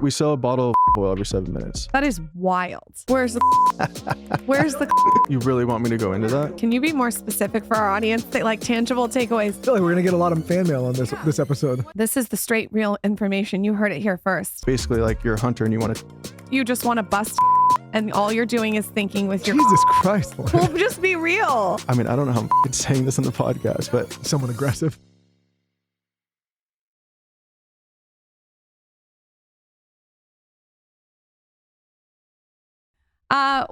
We sell a bottle of oil every 7 minutes. That is wild. Where's the You really want me to go into that? Can you be more specific for our audience? Like tangible takeaways. I feel like we're going to get a lot of fan mail on this episode. This is the straight real information. You heard it here first. Basically, like you're a hunter and you just want to bust and all you're doing is thinking with your Jesus Christ, Lord. Well, just be real. I mean, I don't know how I'm saying this on the podcast, but Someone aggressive.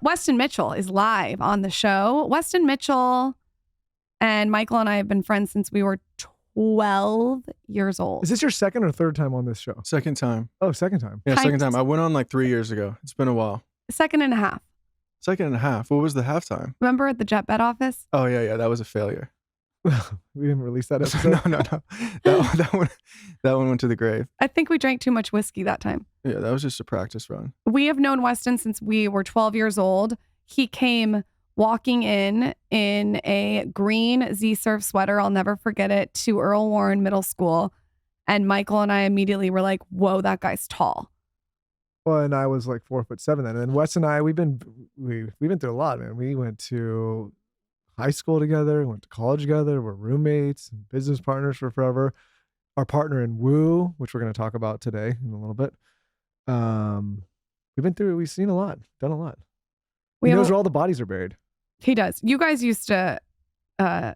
Westin Mitchell is live on the show. Westin Mitchell and Michael and I have been friends since we were 12 years old. Is this your second or third time on this show? second time. Oh, second time. Yeah, second time. I went on like 3 years ago. It's been a while. Second and a half. Second and a half. What was the halftime? Remember at the jet bed office? Oh, yeah. That was a failure. We didn't release that episode. No. That one went to the grave. I think we drank too much whiskey that time. Yeah, that was just a practice run. We have known Westin since we were 12 years old. He came walking in a green Z-Surf sweater. I'll never forget it, to Earl Warren Middle School. And Michael and I immediately were like, whoa, that guy's tall. Well, and I was like 4'7" then. And Wes and I, we've been through a lot, man. We went to high school together, went to college together. We're roommates, and business partners for forever. Our partner in Woo, which we're going to talk about today in a little bit. We've seen a lot, done a lot. He knows where all the bodies are buried. He does. You guys used to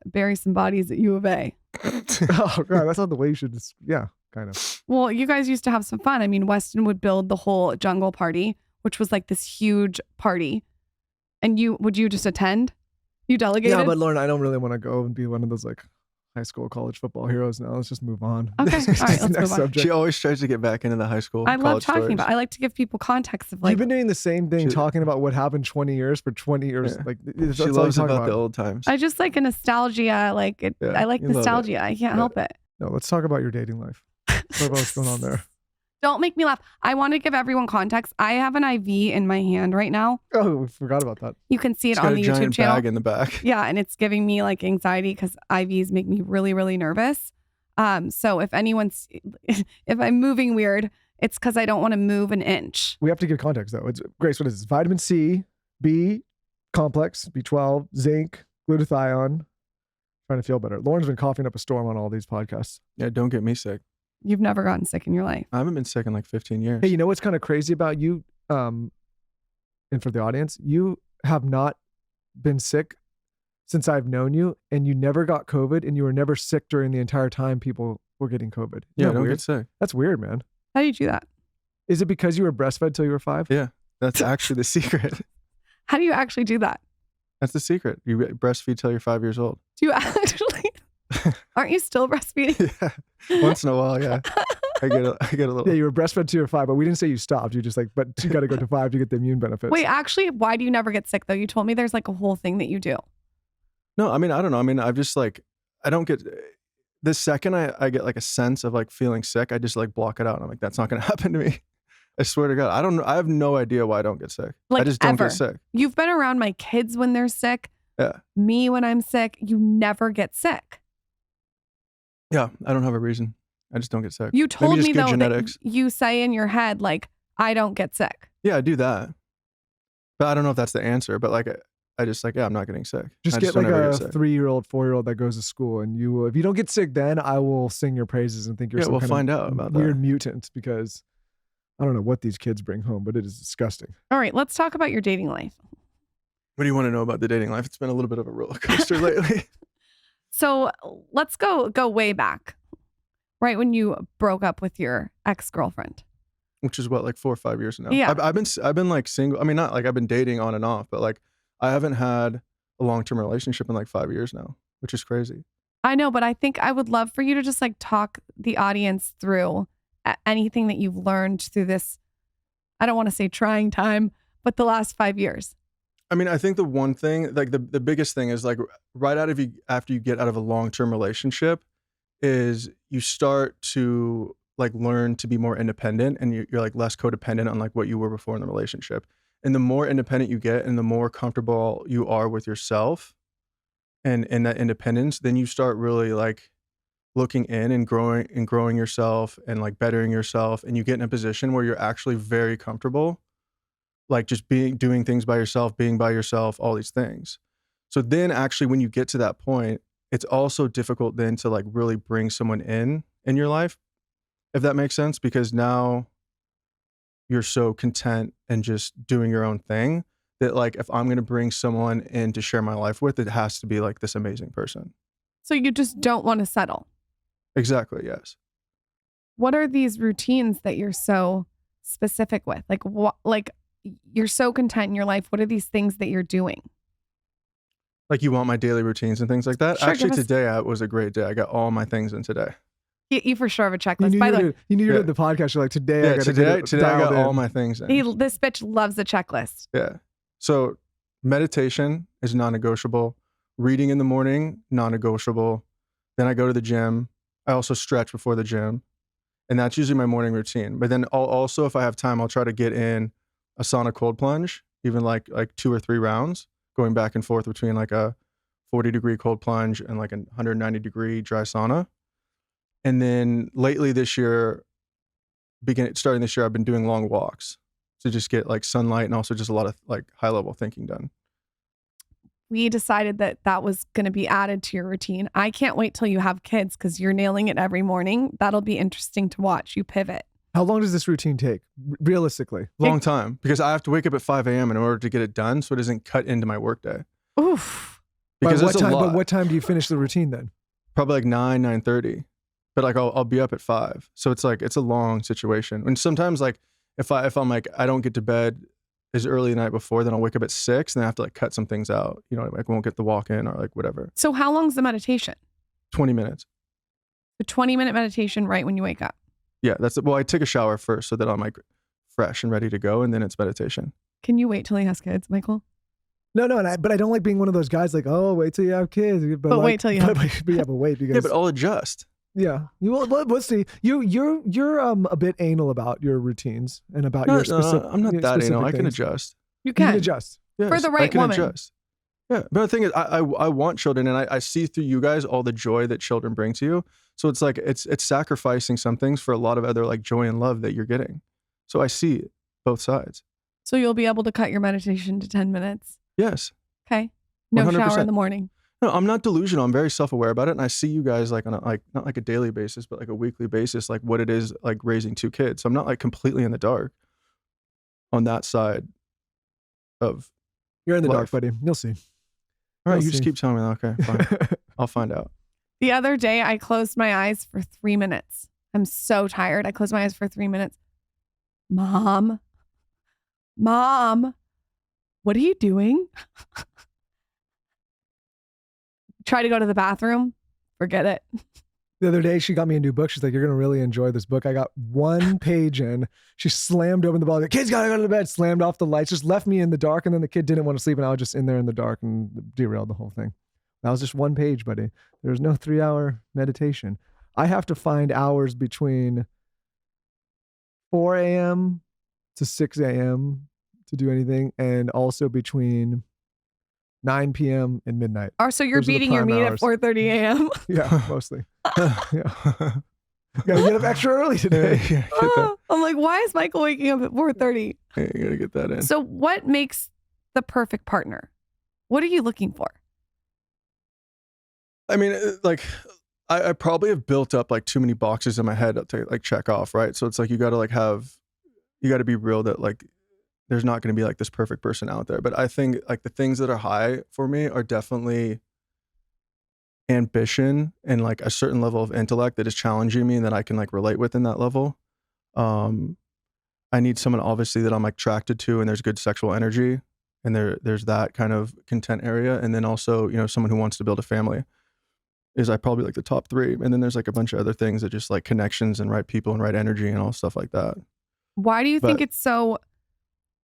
bury some bodies at U of A. Oh, God, that's not the way you should. Yeah, kind of. Well, you guys used to have some fun. I mean, Westin would build the whole jungle party, which was like this huge party. And would you just attend? You delegated? Yeah, but Lauren, I don't really want to go and be one of those like high school, college football heroes now. Let's just move on. Okay, all right, let's move on. She always tries to get back into the high school. I love talking stories. about. I like to give people context of like. You've been doing the same thing, talking about what happened 20 years for 20 years. Yeah. Like She loves about the old times. I just like a nostalgia. Like it, Yeah, I like you love nostalgia. I can't help it. No, let's talk about your dating life. Talk about what's going on there. Don't make me laugh. I want to give everyone context. I have an IV in my hand right now. Oh, we forgot about that. You can see it She's got on a the giant YouTube channel. bag in the back. Yeah, and it's giving me like anxiety because IVs make me really, really nervous. So if I'm moving weird, it's because I don't want to move an inch. We have to give context though. It's Grace, what is this? Vitamin C, B complex, B12, zinc, glutathione. Trying to feel better. Lauren's been coughing up a storm on all these podcasts. Yeah, don't get me sick. You've never gotten sick in your life. I haven't been sick in like 15 years. Hey, you know what's kind of crazy about you? And for the audience, you have not been sick since I've known you, and you never got COVID, and you were never sick during the entire time people were getting COVID. Yeah, Isn't that don't weird? get sick. That's weird, man. How do you do that? Is it because you were breastfed till you were 5? Yeah, that's actually the secret. How do you actually do that? That's the secret. You breastfeed till you're 5 years old. Do you actually? Aren't you still breastfeeding? Yeah, once in a while, yeah. I get a little. Yeah, you were breastfed till you were 5, but we didn't say you stopped. You just like, but you got to go to 5 to get the immune benefits. Wait, actually, why do you never get sick though? You told me there's like a whole thing that you do. No, I mean, I don't know. I mean, I've just like, I don't get, the second I get like a sense of like feeling sick, I just like block it out. And I'm like, that's not going to happen to me. I swear to God. I have no idea why I don't get sick. Like I just don't ever. get sick. You've been around my kids when they're sick. Yeah. Me when I'm sick. You never get sick. Yeah, I don't have a reason. I just don't get sick. You told Maybe me just though good genetics. that you say in your head, like, I don't get sick. Yeah, I do that. But I don't know if that's the answer. But like, I just like, yeah, I'm not getting sick. Just I get like don't ever a get sick. 3-year-old, 4-year-old that goes to school, and you will, if you don't get sick, then I will sing your praises and think you're Yeah, some we'll kind find of out about weird that. mutant, because I don't know what these kids bring home, but it is disgusting. All right, let's talk about your dating life. What do you want to know about the dating life? It's been a little bit of a roller coaster lately. So let's go way back. Right when you broke up with your ex-girlfriend. Which is what, like 4 or 5 years now. Yeah. I've been like single. I mean, not like I've been dating on and off, but like I haven't had a long-term relationship in like 5 years now, which is crazy. I know, but I think I would love for you to just like talk the audience through anything that you've learned through this, I don't want to say trying time, but the last 5 years. I mean, I think the one thing, like the biggest thing is like after you get out of a long-term relationship is you start to like learn to be more independent, and you're like less codependent on like what you were before in the relationship. And the more independent you get and the more comfortable you are with yourself and in that independence, then you start really like looking in and growing yourself and like bettering yourself, and you get in a position where you're actually very comfortable, like just doing things by yourself, being by yourself, all these things. So then actually when you get to that point, it's also difficult then to like really bring someone in your life, if that makes sense, because now you're so content and just doing your own thing that like if I'm going to bring someone in to share my life with, it has to be like this amazing person. So you just don't want to settle. Exactly, yes. What are these routines that you're so specific with? Like what, like you're so content in your life. What are these things that you're doing? Like you want my daily routines and things like that? Sure, Actually, give us- today was a great day. I got all my things in today. You for sure have a checklist. By the way, You knew you Yeah. did the podcast. You're like, today I Yeah, got today I got all in. my things in. this bitch loves a checklist. Yeah. So meditation is non-negotiable. Reading in the morning, non-negotiable. Then I go to the gym. I also stretch before the gym. And that's usually my morning routine. But then I'll also, if I have time, I'll try to get in a sauna cold plunge, even like 2 or 3 rounds, going back and forth between like a 40-degree cold plunge and like a 190-degree dry sauna. And then lately this year, starting this year, I've been doing long walks to just get like sunlight and also just a lot of like high level thinking done. We decided that was going to be added to your routine. I can't wait till you have kids because you're nailing it every morning. That'll be interesting to watch. You pivot. How long does this routine take, realistically? Long time, because I have to wake up at 5 a.m. in order to get it done so it doesn't cut into my workday. Oof. Because it's a lot. But what time do you finish the routine then? Probably like 9:30. But like I'll be up at 5. So it's like it's a long situation. And sometimes like if I'm like I don't get to bed as early the night before, then I'll wake up at 6 and I have to like cut some things out. You know, like won't get the walk in or like whatever. So how long's the meditation? 20 minutes. The 20-minute meditation right when you wake up. Yeah, well, I take a shower first so that I'm like fresh and ready to go, and then it's meditation. Can you wait till he has kids, Michael? No, but I don't like being one of those guys like, oh, wait till you have kids. But like, wait till you have but wait because Yeah, but I'll adjust. yeah, you will. Let's see. You're a bit anal about your routines and about your specific. I'm not your that specific anal. I can things. adjust. You You can. can adjust. Yes, For the I right can woman. adjust. Yeah, but the thing is, I want children, and I see through you guys all the joy that children bring to you. So it's like it's sacrificing some things for a lot of other like joy and love that you're getting. So I see both sides. So you'll be able to cut your meditation to 10 minutes. Yes. Okay. No shower 100%. in the morning. No, I'm not delusional. I'm very self-aware about it, and I see you guys like on a, like not like a daily basis, but like a weekly basis, like what it is like raising 2 kids. So I'm not like completely in the dark on that side of. You're in the dark, life. buddy. You'll see. All right, We'll you just see. keep telling me. Okay, fine. I'll find out. The other day, I closed my eyes for 3 minutes. I'm so tired. I closed my eyes for 3 minutes. Mom, what are you doing? Try to go to the bathroom. Forget it. The other day, she got me a new book. She's like, you're going to really enjoy this book. I got 1 page in. She slammed open the ball. The kid's got to go to bed. Slammed off the lights. Just left me in the dark. And then the kid didn't want to sleep. And I was just in there in the dark and derailed the whole thing. That was just 1 page, buddy. There's no 3-hour meditation. I have to find hours between 4 a.m. to 6 a.m. to do anything. And also between 9 p.m. and midnight. Or so you're Those are the beating your prime meat hours. at 4:30 a.m. Yeah, mostly. Yeah. Gotta get up extra early today. Yeah, get that. I'm like, why is Michael waking up at 4:30? Yeah, you gotta get that in. So what makes the perfect partner? What are you looking for? I mean, like, I probably have built up like too many boxes in my head to like check off, right? So it's like you gotta like you gotta be real that like there's not gonna be like this perfect person out there. But I think like the things that are high for me are definitely ambition and like a certain level of intellect that is challenging me and that I can like relate with in that level. I need someone obviously that I'm like attracted to and there's good sexual energy and there's that kind of content area. And then also, you know, someone who wants to build a family is I probably like the top 3. And then there's like a bunch of other things that just like connections and right people and right energy and all stuff like that. Why do you think But- it's so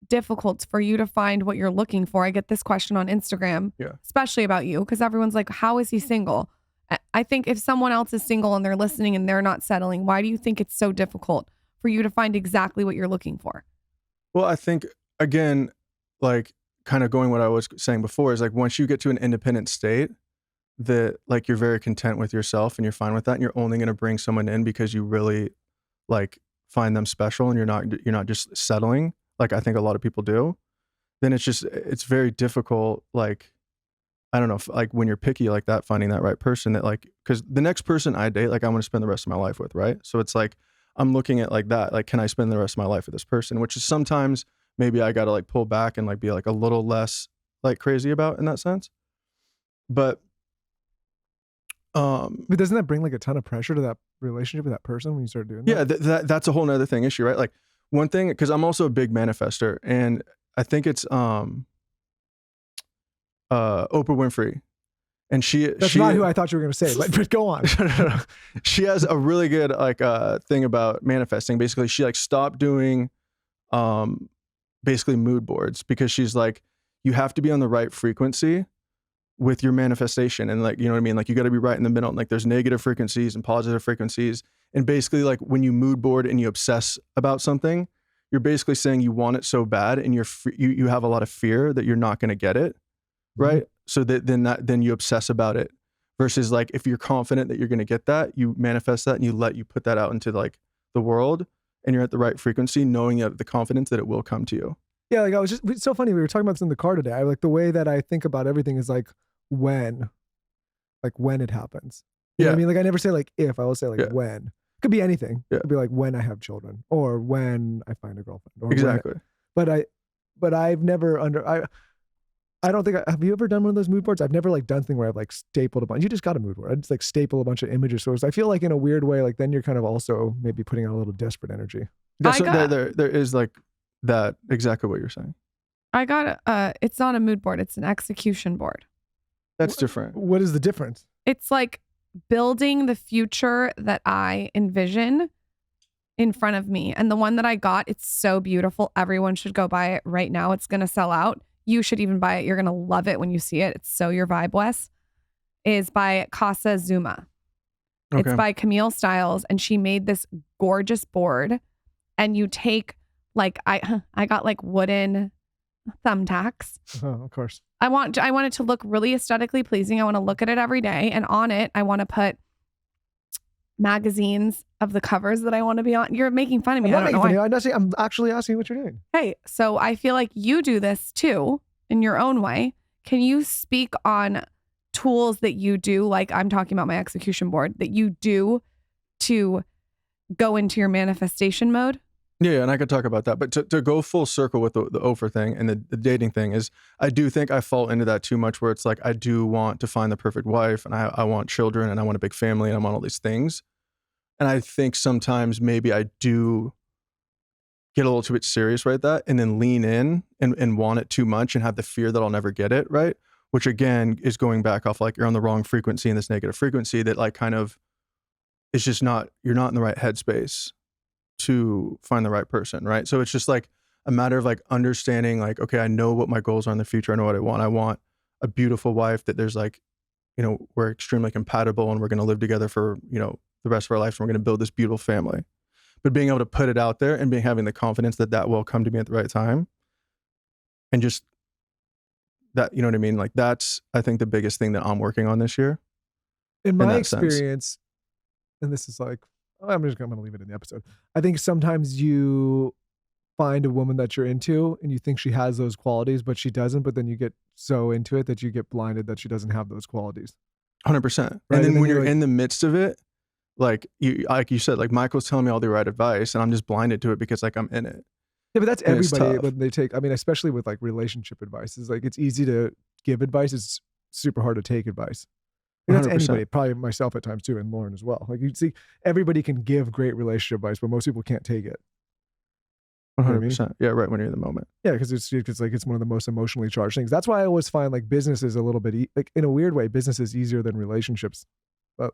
difficult for you to find what you're looking for? I get this question on Instagram, Yeah. especially about you, because everyone's like, how is he single? I think if someone else is single and they're listening and they're not settling, why do you think it's so difficult for you to find exactly what you're looking for? Well, I think again, like kind of going what I was saying before is like once you get to an independent state, that like you're very content with yourself and you're fine with that, and you're only going to bring someone in because you really like find them special, and you're not just settling like I think a lot of people do, then it's very difficult, like I don't know, if, like when you're picky like that, finding that right person that like, because the next person I date, like I want to spend the rest of my life with, right? So it's like I'm looking at like that, like can I spend the rest of my life with this person, which is sometimes maybe I got to like pull back and like be like a little less like crazy about in that sense. But But doesn't that bring like a ton of pressure to that relationship with that person when you start doing that? yeah, that's a whole nother thing issue, right? Like one thing, because I'm also a big manifester, and I think it's Oprah Winfrey, and That's not who I thought you were going to say, but go on. She has a really good like thing about manifesting. Basically, she like stopped doing basically mood boards, because she's like, you have to be on the right frequency with your manifestation, and like, you know what I mean, like you got to be right in the middle, and like there's negative frequencies and positive frequencies, and basically like when you mood board and you obsess about something, you're basically saying you want it so bad, and you have a lot of fear that you're not going to get it, right? Mm-hmm. So that then you obsess about it, versus like if you're confident that you're going to get that, you manifest that and you put that out into like the world, and you're at the right frequency, knowing you have the confidence that it will come to you. Yeah, like it's so funny. We were talking about this in the car today. I like the way that I think about everything is like when it happens. You know what I mean? Like I never say like if, I will say like when. It could be anything. It could be like when I have children, or when I find a girlfriend. Or exactly. But I've never I don't think have you ever done one of those mood boards? I've never like done thing where I've like stapled a bunch. You just got a mood board. I just like staple a bunch of images. So I feel like in a weird way, like then you're kind of also maybe putting out a little desperate energy. There is like that, exactly what you're saying. I got it's not a mood board, it's an execution board. That's different. What is the difference? It's like building the future that I envision in front of me. And the one that I got, it's so beautiful. Everyone should go buy it right now. It's going to sell out. You should even buy it. You're going to love it when you see it. It's so your vibe, Wes. Is by Casa Zuma. Okay. It's by Camille Styles, and she made this gorgeous board. And you take like I got like wooden thumbtacks. Oh, of course. I want it to look really aesthetically pleasing. I want to look at it every day, and on it, I want to put magazines of the covers that I want to be on. You're making fun of me. I'm actually asking what you're doing. Hey, so I feel like you do this too in your own way. Can you speak on tools that you do? Like I'm talking about my execution board that you do to go into your manifestation mode. Yeah, and I could talk about that. But to go full circle with the Oprah thing and the dating thing is, I do think I fall into that too much, where it's like I do want to find the perfect wife, and I want children, and I want a big family, and I want all these things. And I think sometimes maybe I do get a little too bit serious right that, and then lean in and want it too much and have the fear that I'll never get it, right? Which again is going back off like you're on the wrong frequency, and this negative frequency that like kind of is just not, you're not in the right headspace to find the right person, right? So it's just like a matter of like understanding like, okay, I know what my goals are in the future. I know what I want. I want a beautiful wife that there's like, you know, we're extremely compatible and we're going to live together for, you know, the rest of our lives, and we're going to build this beautiful family. But being able to put it out there and having the confidence that that will come to me at the right time, and just that, you know what I mean? Like that's, I think, the biggest thing that I'm working on this year. In my experience, and this is like, I'm going to leave it in the episode. I think sometimes you find a woman that you're into and you think she has those qualities, but she doesn't. But then you get so into it that you get blinded that she doesn't have those qualities. 100%. Right? And then when you're like, in the midst of it, like you said, like Michael's telling me all the right advice, and I'm just blinded to it because like I'm in it. Yeah, but that's everybody when they take. I mean, especially with like relationship advice, is like it's easy to give advice. It's super hard to take advice. And that's 100%. Anybody, probably myself at times too, and Lauren as well. Like you see, everybody can give great relationship advice, but most people can't take it. 100%. You know what I mean? Yeah, right when you're in the moment. Yeah, because it's one of the most emotionally charged things. That's why I always find like business is a little bit like in a weird way, business is easier than relationships.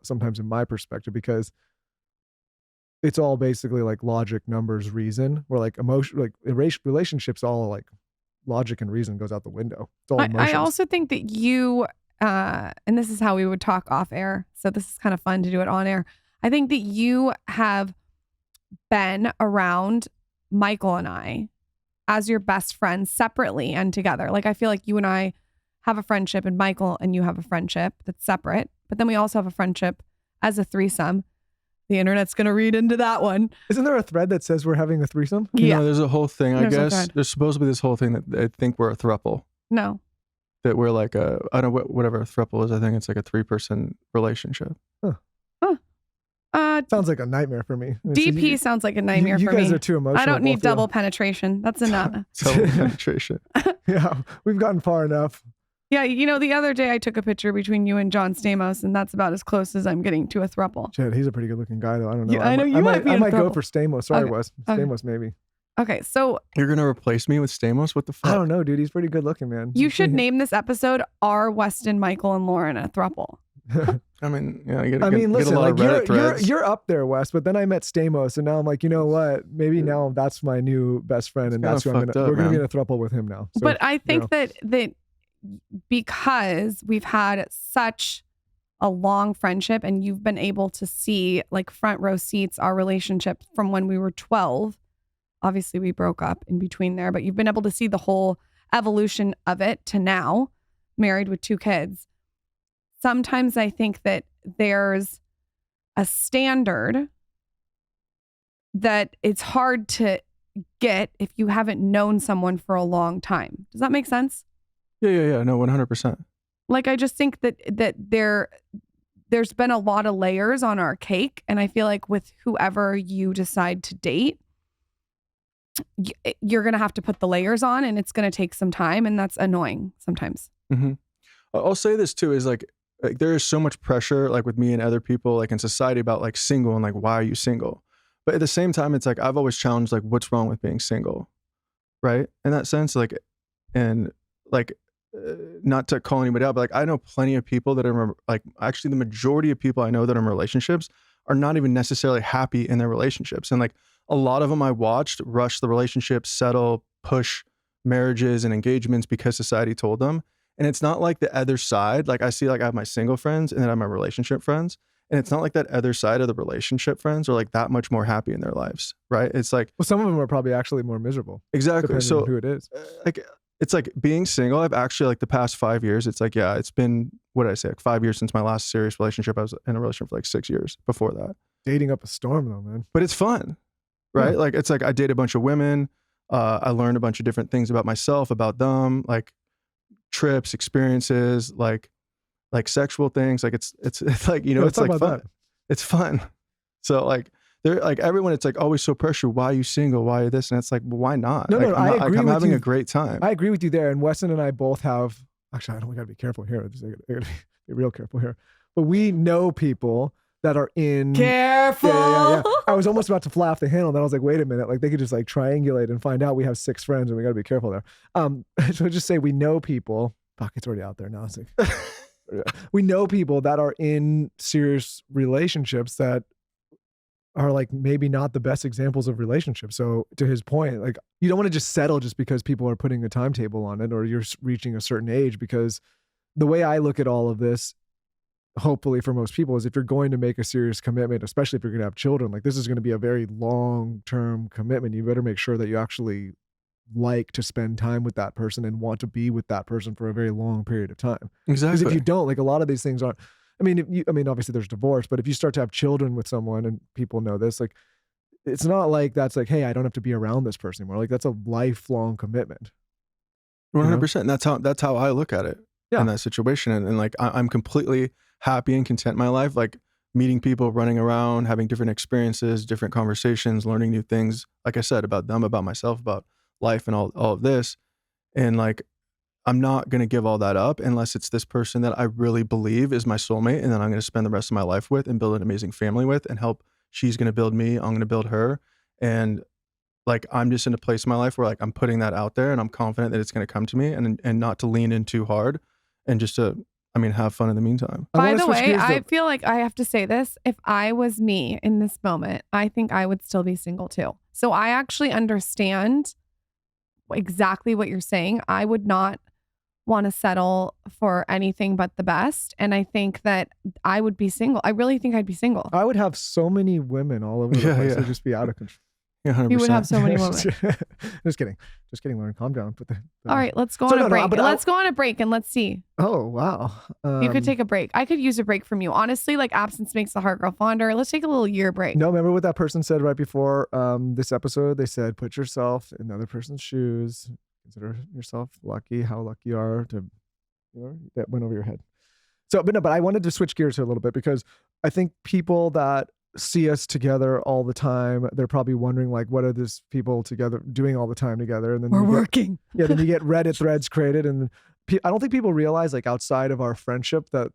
Sometimes in my perspective, because it's all basically like logic, numbers, reason. Where like emotion, like relationships, all like logic and reason goes out the window. It's all emotions. I also think that you. And this is how we would talk off air. So this is kind of fun to do it on air. I think that you have been around Michael and I as your best friends separately and together. Like I feel like you and I have a friendship and Michael and you have a friendship that's separate, but then we also have a friendship as a threesome. The internet's going to read into that one. Isn't there a thread that says we're having a threesome? Yeah. There's a whole thing, I There's a guess. thread. There's supposed to be this whole thing that they think we're a throuple. No. That we're like I don't know whatever a throuple is. I think it's like a 3-person relationship. Sounds like a nightmare for me. I mean, DP sounds like a nightmare you for me. guys are too emotional. I don't need both of you. double penetration. That's enough. Double penetration. Yeah, we've gotten far enough. Yeah, the other day I took a picture between you and John Stamos, and that's about as close as I'm getting to a throuple. Shit, he's a pretty good looking guy though. I don't know. Yeah, I know you might be I in a might go throuple. for Stamos. Sorry, Okay. Wes. Okay. Stamos maybe. Okay, so You're gonna replace me with Stamos? What the fuck? I don't know, dude. He's pretty good looking, man. you should name this episode "Are Westin, Michael, and Lauren a throuple?" I mean, yeah, you I mean, get listen, a lot like of Reddit threads. you're up there, Wes. But then I met Stamos, and now I'm like, you know what? Maybe now that's my new best friend, and that's who fucked up, we're gonna be in man. a throuple with him now. So, But I think know. that because we've had such a long friendship, and you've been able to see like front row seats our relationship from when we were 12. Obviously, we broke up in between there, but you've been able to see the whole evolution of it to now, married with 2 kids. Sometimes I think that there's a standard that it's hard to get if you haven't known someone for a long time. Does that make sense? Yeah. No, 100%. Like, I just think that there's been a lot of layers on our cake, and I feel like with whoever you decide to date, you're gonna have to put the layers on, and it's gonna take some time, and that's annoying sometimes. Mm-hmm. I'll say this too: is like there is so much pressure, like with me and other people, like in society, about like single and like why are you single? But at the same time, it's like I've always challenged like what's wrong with being single, right? In that sense, like, and like. Not to call anybody out, but like I know plenty of people that are like, actually the majority of people I know that are in relationships are not even necessarily happy in their relationships. And like a lot of them I watched rush the relationship, settle, push marriages and engagements because society told them. And it's not like the other side. Like I see, like I have my single friends and then I have my relationship friends. And it's not like that other side of the relationship friends are like that much more happy in their lives, right? It's like, well, some of them are probably actually more miserable. exactly. Depending So on who it is. Like, it's like being single. I've actually like the past 5 years, it's like, yeah, it's been, what did I say? Like 5 years since my last serious relationship. I was in a relationship for like 6 years before that. Dating up a storm though, man. But it's fun, right? Yeah. Like, it's like I date a bunch of women. I learned a bunch of different things about myself, about them, like trips, experiences, like sexual things. Like it's like, you know, Yeah, it's talk like about fun. that. It's fun. So like, they're like everyone, it's like always so pressure. Why are you single? Why are this? And it's like, well, why not? No, like, I agree I'm with having you. a great time. I agree with you there. And Weston and I both have, actually, I don't, we gotta be careful here. I gotta be real careful here. But we know people that are in. Careful. Yeah. I was almost about to fly off the handle. Then I was like, wait a minute. Like they could just like triangulate and find out we have 6 friends and we gotta be careful there. So just say we know people. Fuck, it's already out there now. It's like, we know people that are in serious relationships that are like maybe not the best examples of relationships. So to his point, like you don't want to just settle just because people are putting a timetable on it or you're reaching a certain age, because the way I look at all of this, hopefully for most people, is if you're going to make a serious commitment, especially if you're going to have children, like this is going to be a very long-term commitment. You better make sure that you actually like to spend time with that person and want to be with that person for a very long period of time. Exactly. Because if you don't, like a lot of these things aren't, I mean, obviously there's divorce, but if you start to have children with someone, and people know this, like, it's not like that's like, hey, I don't have to be around this person anymore. Like that's a lifelong commitment. 100%. And that's how I look at it in that situation. And like, I'm completely happy and content in my life. Like meeting people, running around, having different experiences, different conversations, learning new things. Like I said, about them, about myself, about life and all of this. And like, I'm not going to give all that up unless it's this person that I really believe is my soulmate and then I'm going to spend the rest of my life with and build an amazing family with and help. She's going to build me. I'm going to build her. And like, I'm just in a place in my life where like, I'm putting that out there and I'm confident that it's going to come to me and not to lean in too hard and just to, have fun in the meantime. By the way, I feel like I have to say this. If I was me in this moment, I think I would still be single too. So I actually understand exactly what you're saying. I would not want to settle for anything but the best. And I think that I would be single. I really think I'd be single. I would have so many women all over the place. It'd just be out of control. Yeah, You would have 100%. so many moments. Just kidding. Just kidding, Lauren. Calm down. All right, let's go So on no, a no, break. but Let's go on a break and let's see. Oh, wow. You could take a break. I could use a break from you. Honestly, like absence makes the heart grow fonder. Let's take a little year break. No, remember what that person said right before this episode? They said, put yourself in the other person's shoes. Consider yourself lucky, how lucky you are to, that went over your head. So, but I wanted to switch gears here a little bit because I think people that see us together all the time, they're probably wondering like, what are these people together doing all the time together? And then We're working. then you get Reddit threads created. And I don't think people realize like outside of our friendship that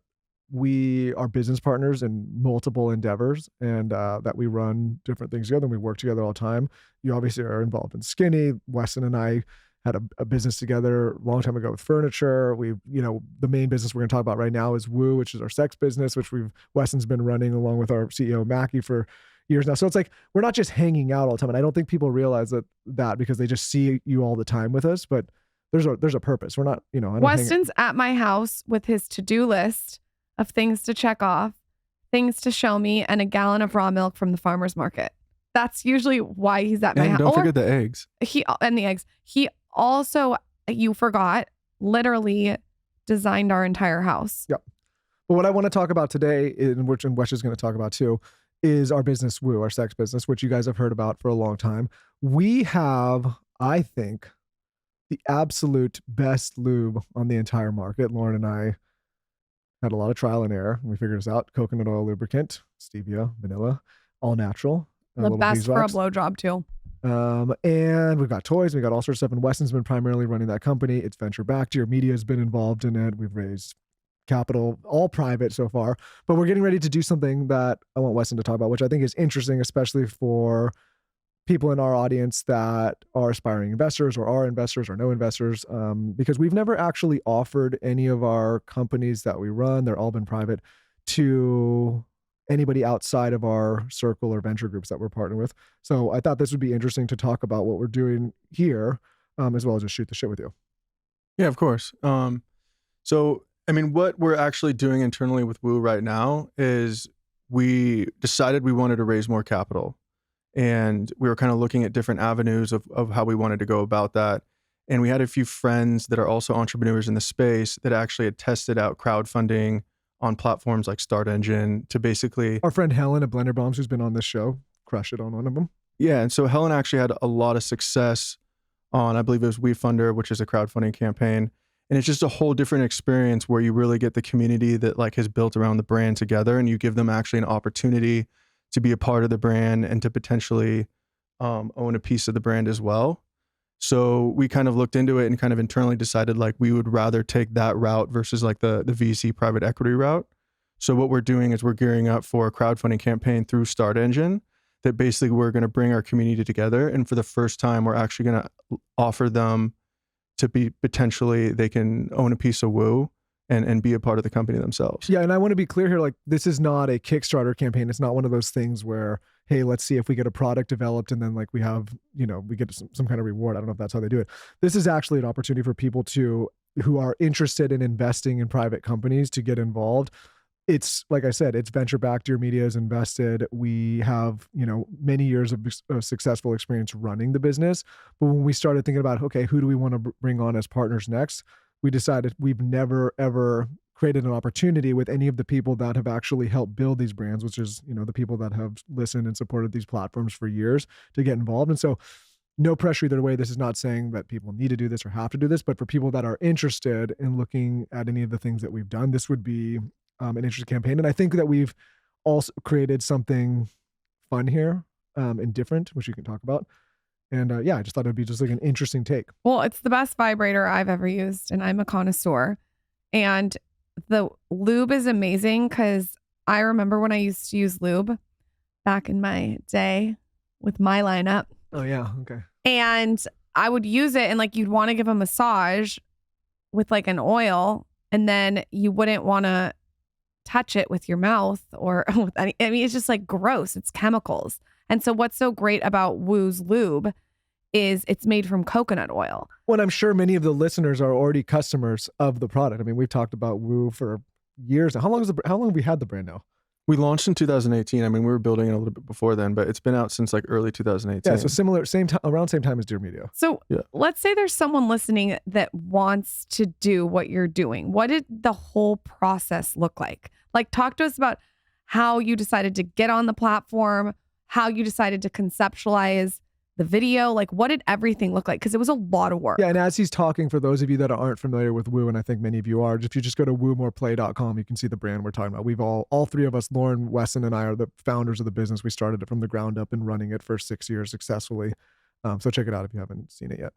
we are business partners in multiple endeavors and that we run different things together and we work together all the time. You obviously are involved in Skinny. Westin and I had a business together a long time ago with furniture. The main business we're going to talk about right now is Woo, which is our sex business, which Westin's been running along with our CEO Mackie for years now. So it's like, we're not just hanging out all the time. And I don't think people realize that because they just see you all the time with us, but there's a purpose. We're not, I don't Weston's at my house with his to-do list of things to check off, things to show me, and a gallon of raw milk from the farmer's market. That's usually why he's at my house. Don't forget the eggs. And the eggs. He also, you forgot, literally designed our entire house. Yep. But what I want to talk about today, and Wes is going to talk about too, is our business Woo, our sex business, which you guys have heard about for a long time. We have, I think, the absolute best lube on the entire market. Lauren and I had a lot of trial and error. We figured this out. Coconut oil lubricant, stevia, vanilla, all natural. The best for a blowjob too. And we've got toys, we got all sorts of stuff. And Weston's been primarily running that company. It's venture backed. Your media has been involved in it. We've raised capital, all private so far. But we're getting ready to do something that I want Weston to talk about, which I think is interesting, especially for people in our audience that are aspiring investors or are investors or no investors, because we've never actually offered any of our companies that we run, they're all been private, to anybody outside of our circle or venture groups that we're partnered with. So I thought this would be interesting to talk about what we're doing here, as well as just shoot the shit with you. Yeah, of course. So, I mean, what we're actually doing internally with Woo right now is we decided we wanted to raise more capital. And we were kind of looking at different avenues of how we wanted to go about that. And we had a few friends that are also entrepreneurs in the space that actually had tested out crowdfunding on platforms like Start Engine to basically... Our friend Helen at Blender Bombs, who's been on this show, crushed it on one of them. Yeah, and so Helen actually had a lot of success on, I believe it was WeFunder, which is a crowdfunding campaign. And it's just a whole different experience where you really get the community that like has built around the brand together, and you give them actually an opportunity to be a part of the brand and to potentially own a piece of the brand as well. So we kind of looked into it and kind of internally decided like we would rather take that route versus like the VC private equity route. So what we're doing is we're gearing up for a crowdfunding campaign through Start Engine that basically we're going to bring our community together. And for the first time, we're actually going to offer them to be potentially, they can own a piece of Woo and be a part of the company themselves. Yeah, and I want to be clear here, like this is not a Kickstarter campaign. It's not one of those things where, hey, let's see if we get a product developed and then like we have, we get some kind of reward. I don't know if that's how they do it. This is actually an opportunity for people who are interested in investing in private companies to get involved. It's, like I said, it's venture backed. Your media is invested. We have, many years of successful experience running the business. But when we started thinking about, okay, who do we want to bring on as partners next? We decided we've never, ever created an opportunity with any of the people that have actually helped build these brands, which is, the people that have listened and supported these platforms for years, to get involved. And so no pressure either way. This is not saying that people need to do this or have to do this, but for people that are interested in looking at any of the things that we've done, this would be an interesting campaign. And I think that we've also created something fun here and different, which you can talk about. And I just thought it'd be just like an interesting take. Well, it's the best vibrator I've ever used, and I'm a connoisseur. And the lube is amazing because I remember when I used to use lube back in my day with my lineup. Oh, yeah. Okay. And I would use it and like you'd want to give a massage with like an oil, and then you wouldn't want to touch it with your mouth or with any, it's just like gross. It's chemicals. And so what's so great about Woo's lube is it's made from coconut oil. Well, I'm sure many of the listeners are already customers of the product. I mean, we've talked about Woo for years. How long have we had the brand now? We launched in 2018. I mean, we were building it a little bit before then, but it's been out since like early 2018. Yeah, so similar, same time, around same time as Dear Media. So Yeah. let's say there's someone listening that wants to do what you're doing. What did the whole process look like? Like, talk to us about how you decided to get on the platform, how you decided to conceptualize the video. Like, what did everything look like? Because it was a lot of work. Yeah, and as he's talking, for those of you that aren't familiar with Woo, and I think many of you are, if you just go to woomoreplay.com, you can see the brand we're talking about. We've all three of us, Lauren, Westin, and I, are the founders of the business. We started it from the ground up and running it for 6 years successfully. So check it out if you haven't seen it yet.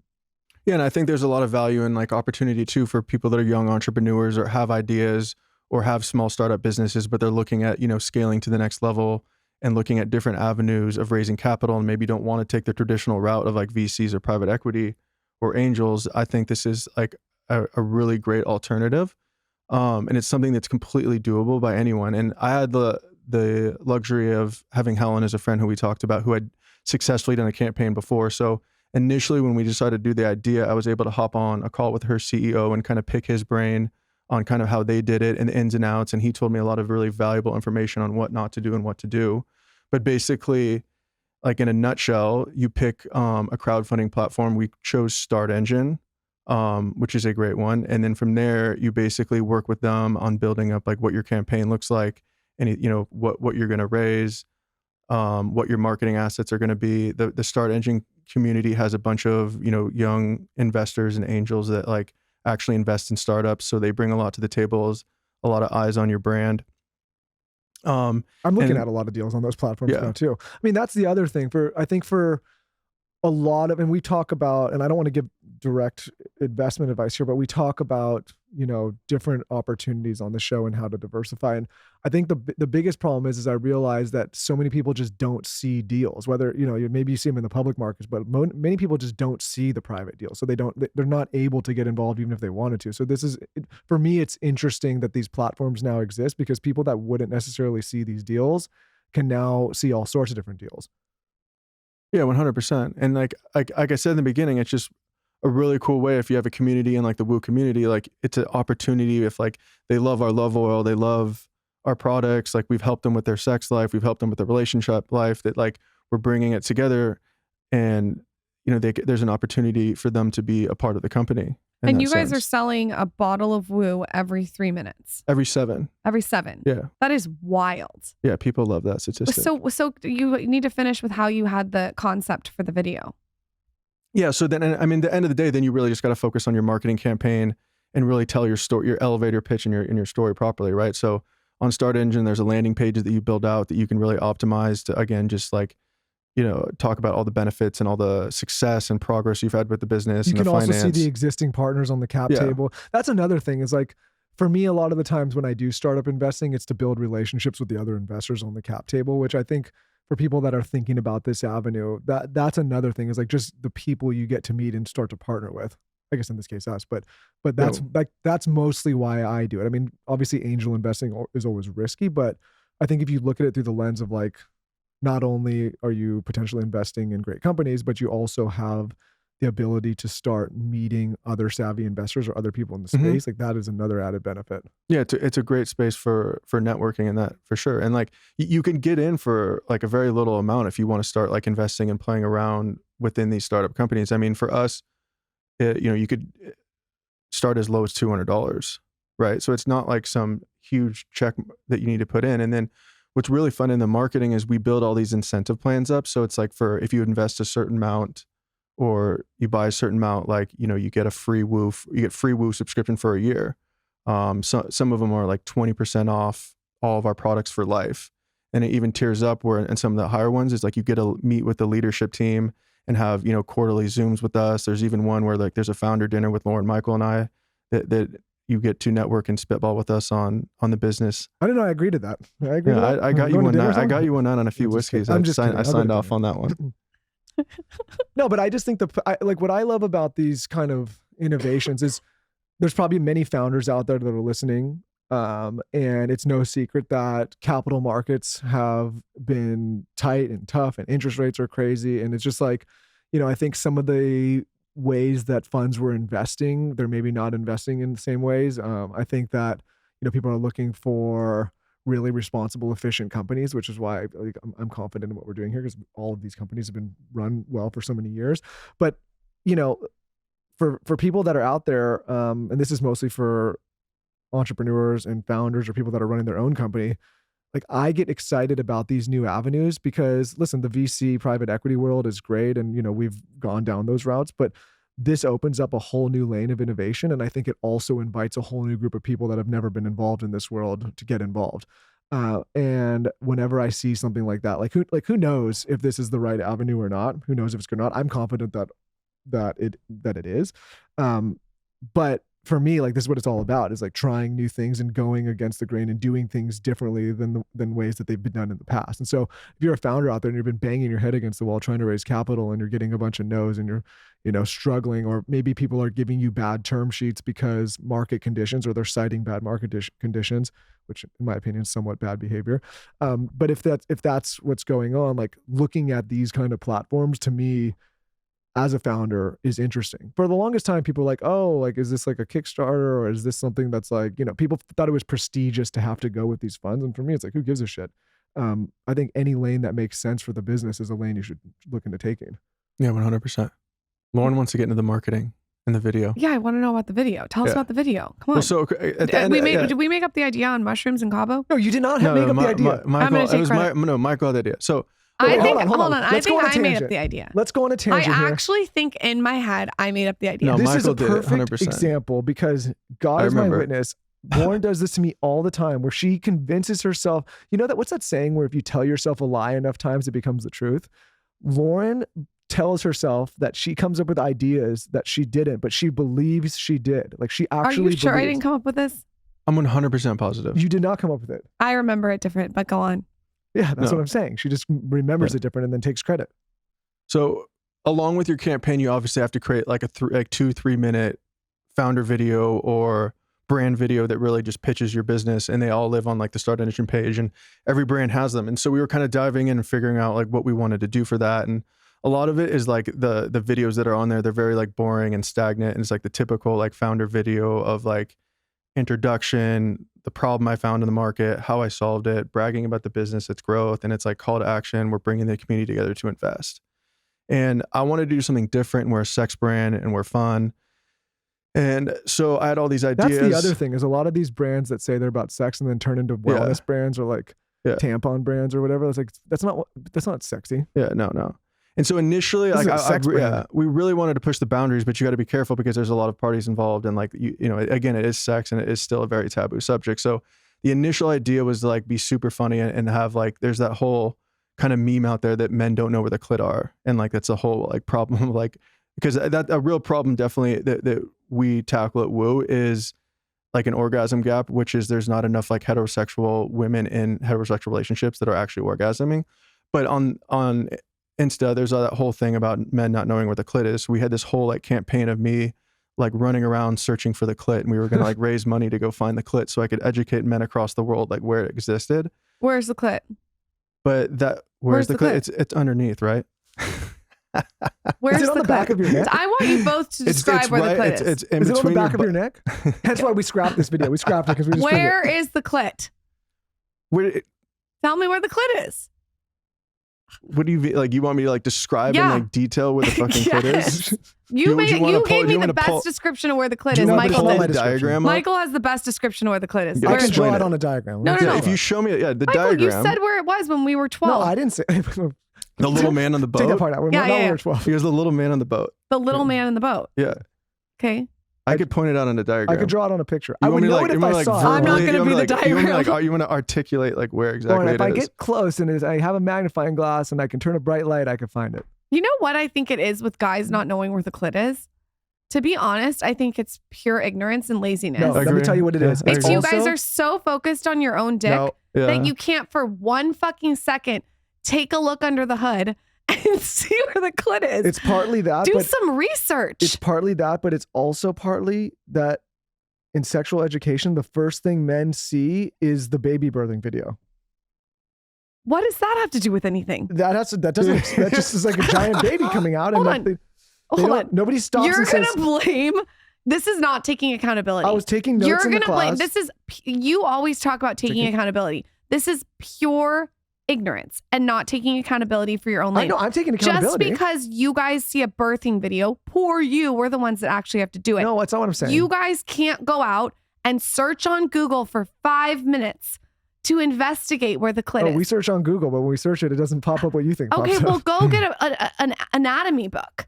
Yeah, and I think there's a lot of value and like opportunity too for people that are young entrepreneurs or have ideas or have small startup businesses, but they're looking at, scaling to the next level and looking at different avenues of raising capital and maybe don't want to take the traditional route of like VCs or private equity or angels. I think this is like a really great alternative. And it's something that's completely doable by anyone. And I had the luxury of having Helen as a friend who we talked about, who had successfully done a campaign before. So initially when we decided to do the idea, I was able to hop on a call with her CEO and kind of pick his brain on kind of how they did it and the ins and outs. And he told me a lot of really valuable information on what not to do and what to do. But basically, like in a nutshell, you pick a crowdfunding platform. We chose Start Engine, which is a great one. And then from there, you basically work with them on building up like what your campaign looks like and, what you're going to raise, what your marketing assets are going to be. The Start Engine community has a bunch of, young investors and angels that like actually invest in startups. So they bring a lot to the table, a lot of eyes on your brand. I'm looking at a lot of deals on those platforms now too. I mean, that's the other thing I think for a lot of, and we talk about, and I don't want to give direct investment advice here, but we talk about, different opportunities on the show and how to diversify. And I think the biggest problem is I realize that so many people just don't see deals, whether, maybe you see them in the public markets, but many people just don't see the private deals. So they're not able to get involved even if they wanted to. So for me, it's interesting that these platforms now exist because people that wouldn't necessarily see these deals can now see all sorts of different deals. Yeah, 100%. And like I said in the beginning, it's just a really cool way if you have a community and like the Woo community, like it's an opportunity if like they love our love oil, they love our products, like we've helped them with their sex life, we've helped them with their relationship life, that like we're bringing it together and, there's an opportunity for them to be a part of the company. And you guys are selling a bottle of Woo every 3 minutes. Every 7. Every 7. Yeah. That is wild. Yeah, people love that statistic. So you need to finish with how you had the concept for the video. Yeah, so then, I mean, the end of the day, then you really just got to focus on your marketing campaign and really tell your story, your elevator pitch and your story properly, right? So on Start Engine, there's a landing page that you build out that you can really optimize to, again, just like, talk about all the benefits and all the success and progress you've had with the business. You and can the also finance. see the existing partners on the cap table. That's another thing is like, for me, a lot of the times when I do startup investing, it's to build relationships with the other investors on the cap table, which I think for people that are thinking about this avenue, that's another thing is like just the people you get to meet and start to partner with. I guess in this case us, but that's mostly why I do it. I mean, obviously angel investing is always risky, but I think if you look at it through the lens of like, not only are you potentially investing in great companies, but you also have the ability to start meeting other savvy investors or other people in the space. Like that is another added benefit. Yeah, it's a great space for networking and that for sure. And like you can get in for like a very little amount if you want to start like investing and playing around within these startup companies. I mean, for us, you could start as low as $200, right? So it's not like some huge check that you need to put in. And then what's really fun in the marketing is we build all these incentive plans up. So it's like if you invest a certain amount or you buy a certain amount, like, you get a free Woo subscription for a year. So some of them are like 20% off all of our products for life. And it even tiers up and some of the higher ones is like you get to meet with the leadership team and have, quarterly Zooms with us. There's even one where like there's a founder dinner with Lauren, Michael, and I that you get to network and spitball with us on the business. I didn't know I agreed to that. I agreed to that. I got you one night. I got you one night on a few whiskeys. I signed off on that one. No, but I just think what I love about these kind of innovations is there's probably many founders out there that are listening. And it's no secret that capital markets have been tight and tough and interest rates are crazy. And it's just like, I think some of the ways that funds were investing, they're maybe not investing in the same ways. I think that, people are looking for really responsible, efficient companies, which is why I'm confident in what we're doing here, because all of these companies have been run well for so many years. But, you know, for people that are out there, and this is mostly for entrepreneurs and founders or people that are running their own company, like I get excited about these new avenues because listen, the VC private equity world is great. And, you know, we've gone down those routes, but this opens up a whole new lane of innovation. And I think it also invites a whole new group of people that have never been involved in this world to get involved. And whenever I see something like that, who knows if this is the right avenue or not? Who knows if it's good or not? I'm confident that it is. But for me, like this is what it's all about, is like trying new things and going against the grain and doing things differently than ways that they've been done in the past. And so if you're a founder out there and you've been banging your head against the wall trying to raise capital and you're getting a bunch of no's and you're, you know, struggling, or maybe people are giving you bad term sheets because market conditions, or they're citing bad market conditions, which in my opinion is somewhat bad behavior. But if that's what's going on, like looking at these kind of platforms to me as a founder is interesting. For the longest time, people were like, oh, like, is this like a Kickstarter, or is this something that's like, you know, people thought it was prestigious to have to go with these funds. And for me, it's like, who gives a shit? I think any lane that makes sense for the business is a lane you should look into taking. Yeah, 100%. Lauren wants to get into the marketing and the video. Yeah, I want to know about the video. Tell us about the video. Come on. Well, so at the end, did we make up the idea on mushrooms and Cabo? No, you did not make up the idea. Michael had the idea. So hold on. I think I made up the idea. Let's go on a tangent here. I actually think in my head I made up the idea. No, this Michael is a perfect did 100%. example, because God is my witness. Lauren does this to me all the time, where she convinces herself, you know, that what's that saying where if you tell yourself a lie enough times, it becomes the truth? Lauren tells herself that she comes up with ideas that she didn't, but she believes she did. Like she actually Are you sure believes. I didn't come up with this? I'm 100% positive. You did not come up with it. I remember it different, but go on. Yeah, that's what I'm saying. She just remembers it different and then takes credit. So along with your campaign, you obviously have to create like a 2-3 minute founder video or brand video that really just pitches your business, and they all live on like the Start Engine page, and every brand has them. And so we were kind of diving in and figuring out like what we wanted to do for that. And a lot of it is like the videos that are on there, they're very like boring and stagnant. And it's like the typical like founder video of like introduction, the problem I found in the market, how I solved it, bragging about the business, its growth, and it's like call to action. We're bringing the community together to invest. And I wanted to do something different. We're a sex brand and we're fun. And so I had all these ideas. That's the other thing, is a lot of these brands that say they're about sex and then turn into wellness brands or like tampon brands or whatever. It's like, that's not sexy. Yeah, no. And so initially, like we really wanted to push the boundaries, but you got to be careful because there's a lot of parties involved, and like you know, again, it is sex and it is still a very taboo subject. So the initial idea was to like be super funny and have like, there's that whole kind of meme out there that men don't know where the clit are, and like that's a whole like problem of like, because that a real problem definitely that we tackle at Woo is like an orgasm gap, which is there's not enough like heterosexual women in heterosexual relationships that are actually orgasming. But on Insta, there's that whole thing about men not knowing where the clit is. We had this whole like campaign of me like running around searching for the clit, and we were gonna like raise money to go find the clit so I could educate men across the world like where it existed. Where's the clit? But where's the clit? It's underneath, right? Where's is it on the back of your neck? I want you both to describe where the clit is. It's in is it on the between back of your neck? That's why we scrapped this video. We scrapped it because we just Where is the clit? Tell me where the clit is. What do you like? You want me to like describe in like detail where the fucking clit is? You gave me the best description of where the clit is. Michael did. Diagram. Michael has the best description of where the clit is. I can draw it on a diagram. No. If you show me, the Michael, diagram. you said where it was when we were 12. No, I didn't say. The little man on the boat. Take that part out. We're not when we're 12. Here's the little man on the boat. The little man in the boat. Yeah. Okay. I could point it out on a diagram. I could draw it on a picture. I would know it if I saw it. I'm not going to be the diagram. You want to articulate like where exactly it is. If I get close and I have a magnifying glass and I can turn a bright light, I can find it. You know what I think it is with guys not knowing where the clit is? To be honest, I think it's pure ignorance and laziness. No, let me tell you what it is. It's you guys are so focused on your own dick that you can't for one fucking second take a look under the hood and see where the clit is. It's partly that. Do some research. It's partly that, but it's also partly that in sexual education, the first thing men see is the baby birthing video. What does that have to do with anything? That just is like a giant baby coming out. Hold and on. Nobody stops. You're going to blame. This is not taking accountability. I was taking notes in the class. Blame. You always talk about taking accountability. This is pure ignorance and not taking accountability for your own I life. know, I'm taking Just accountability. because you guys see a birthing video, poor you, we're the ones that actually have to do it. No, that's not what I'm saying. You guys can't go out and search on Google for 5 minutes to investigate where the clit is. We search on Google, but when we search it, it doesn't pop up what you think Okay, pops well, up. go get an anatomy book.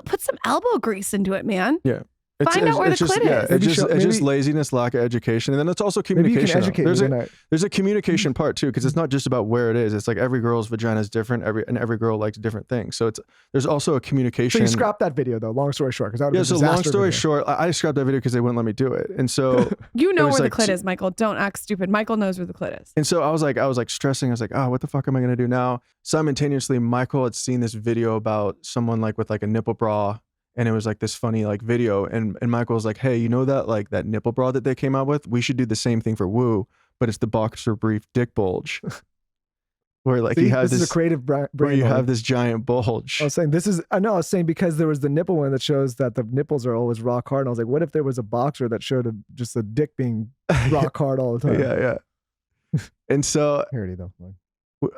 Put some elbow grease into it, man. Yeah. Find out where the just, clit yeah, is. It's just laziness, lack of education, and then it's also Maybe you communication. can educate me tonight. There's a communication part too, because it's not just about where it is. It's like every girl's vagina is different, every girl likes different things. So there's also a communication. So you scrapped that video though. Long story short, because that would Yeah. So long story short, I scrapped that video because they wouldn't let me do it, and so You know where the like, clit is, Michael. Don't act stupid. Michael knows where the clit is. And so I was like stressing. I was like, oh, what the fuck am I gonna do now? Simultaneously, Michael had seen this video about someone like with like a nipple bra. And it was like this funny like video, and Michael was like, "Hey, you know that like that nipple bra that they came out with? We should do the same thing for Woo, but it's the boxer brief dick bulge, where like See, he has this is a creative brain. where you have this giant bulge." I was saying I was saying because there was the nipple one that shows that the nipples are always rock hard, and I was like, what if there was a boxer that showed just a dick being rock hard all the time? Yeah. And so Parody though.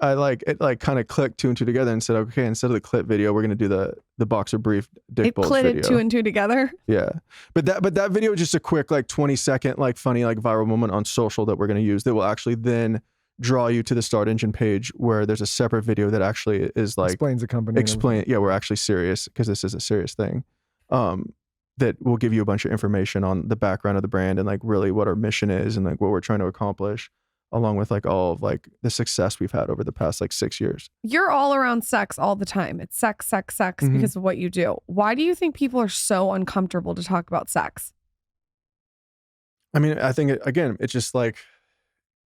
it kind of clicked 2 and 2 together and said, okay, instead of the clit video, we're gonna do the boxer brief dick It bulge clitted video. 2 and 2 together. Yeah. But that video is just a quick like 20-second like funny like viral moment on social that we're going to use that will actually then draw you to the Start Engine page where there's a separate video that actually is like Explains the company. we're actually serious because this is a serious thing. That will give you a bunch of information on the background of the brand and like really what our mission is and like what we're trying to accomplish, along with like all of like the success we've had over the past like 6 years. You're all around sex all the time. It's sex Mhm. because of what you do. Why do you think people are so uncomfortable to talk about sex? I mean, I think again, it's just like,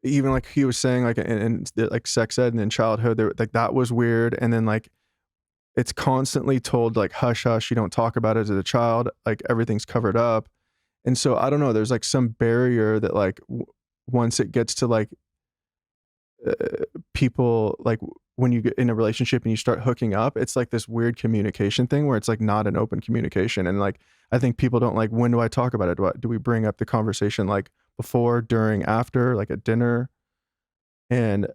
even like he was saying, like in like sex ed and in childhood, like that was weird. And then like, it's constantly told like, hush, hush, you don't talk about it as a child, like everything's covered up. And so I don't know, there's like some barrier that like, once it gets to like people, like when you get in a relationship and you start hooking up, it's like this weird communication thing where it's like not an open communication. And like, I think people don't like, when do I talk about it? Do we bring up the conversation like before, during, after, like at dinner? And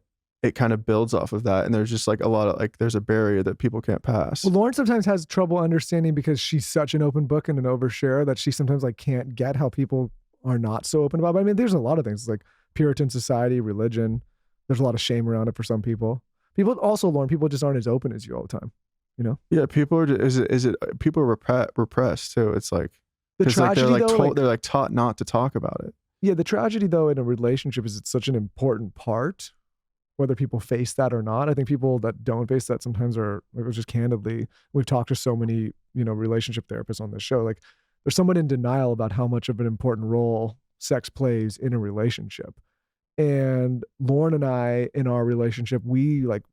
it kind of builds off of that. And there's just like a lot of like, there's a barrier that people can't pass. Well, Lauren sometimes has trouble understanding because she's such an open book and an overshare that she sometimes like can't get how people are not so open about it. I mean, there's a lot of things like Puritan society, religion. There's a lot of shame around it for some people. People also, Lauren, people just aren't as open as you all the time. You know? Yeah, people are. People are repressed too. It's like The tragedy, they're like taught not to talk about it. Yeah, the tragedy though in a relationship is it's such an important part, whether people face that or not. I think people that don't face that sometimes are, like, just candidly, we've talked to so many, relationship therapists on this show. Like, there's someone in denial about how much of an important role sex plays in a relationship. And Lauren and I, in our relationship, we like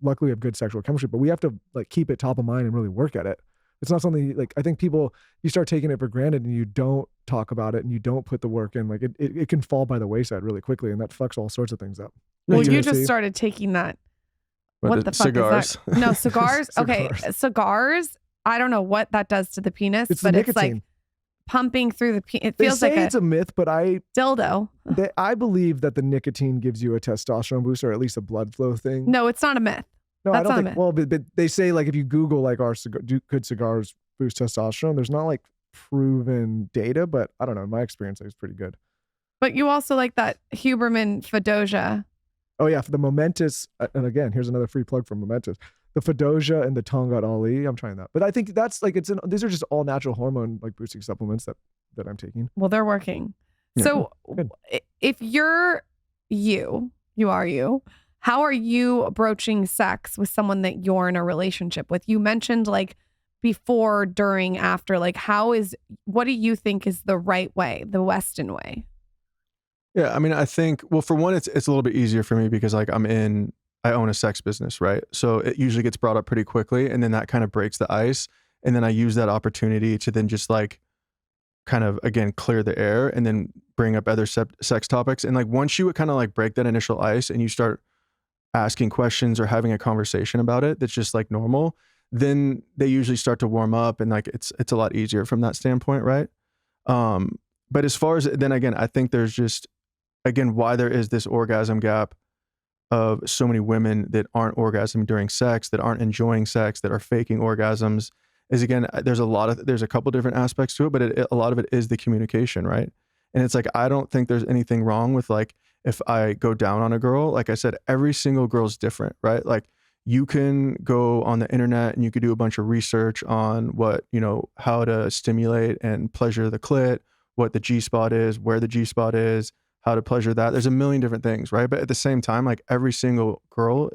luckily have good sexual chemistry, but we have to like keep it top of mind and really work at it. It's not something like, I think people, you start taking it for granted and you don't talk about it and you don't put the work in, like it can fall by the wayside really quickly, and that fucks all sorts of things up. Well, you just started taking that. What the fuck cigars? Is that? No, cigars. Okay, cigars. I don't know what that does to the penis, but it's like pumping through the penis. It feels like it's a myth, but dildo. I believe that the nicotine gives you a testosterone boost or at least a blood flow thing. No, it's not a myth. No, That's I don't not think. Well, but they say like if you Google like do could cigars boost testosterone? There's not like proven data, but I don't know. In my experience, it's pretty good. But you also like that Huberman Fedoja. Oh yeah, for the Momentous, and again, here's another free plug for Momentous. The Fedoja and the Tongat Ali. I'm trying that, but I think that's like these are just all natural hormone like boosting supplements that I'm taking. Well, they're working. Yeah. So Good. if you're you are you. How are you broaching sex with someone that you're in a relationship with? You mentioned like before, during, after. Like, what do you think is the right way, the Westin way? Yeah, I mean, I think, well, for one, it's a little bit easier for me because like I own a sex business, right? So it usually gets brought up pretty quickly, and then that kind of breaks the ice. And then I use that opportunity to then just like kind of, again, clear the air and then bring up other sex topics. And like once you kind of like break that initial ice and you start asking questions or having a conversation about it that's just like normal, then they usually start to warm up, and like it's a lot easier from that standpoint, right? But as far as then again, I think there's just again, why there is this orgasm gap of so many women that aren't orgasming during sex, that aren't enjoying sex, that are faking orgasms, is again, there's a couple different aspects to it, but a lot of it is the communication, right? And it's like, I don't think there's anything wrong with like, if I go down on a girl, like I said, every single girl's different, right? Like you can go on the internet and you could do a bunch of research on what, how to stimulate and pleasure the clit, what the G-spot is, where the G-spot is, how to pleasure that. There's a million different things, right? But at the same time, like every single girl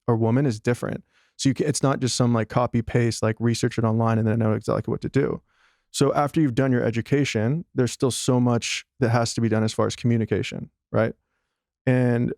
or woman is different. So it's not just some like copy paste, like research it online and then know exactly what to do. So after you've done your education, there's still so much that has to be done as far as communication, right? And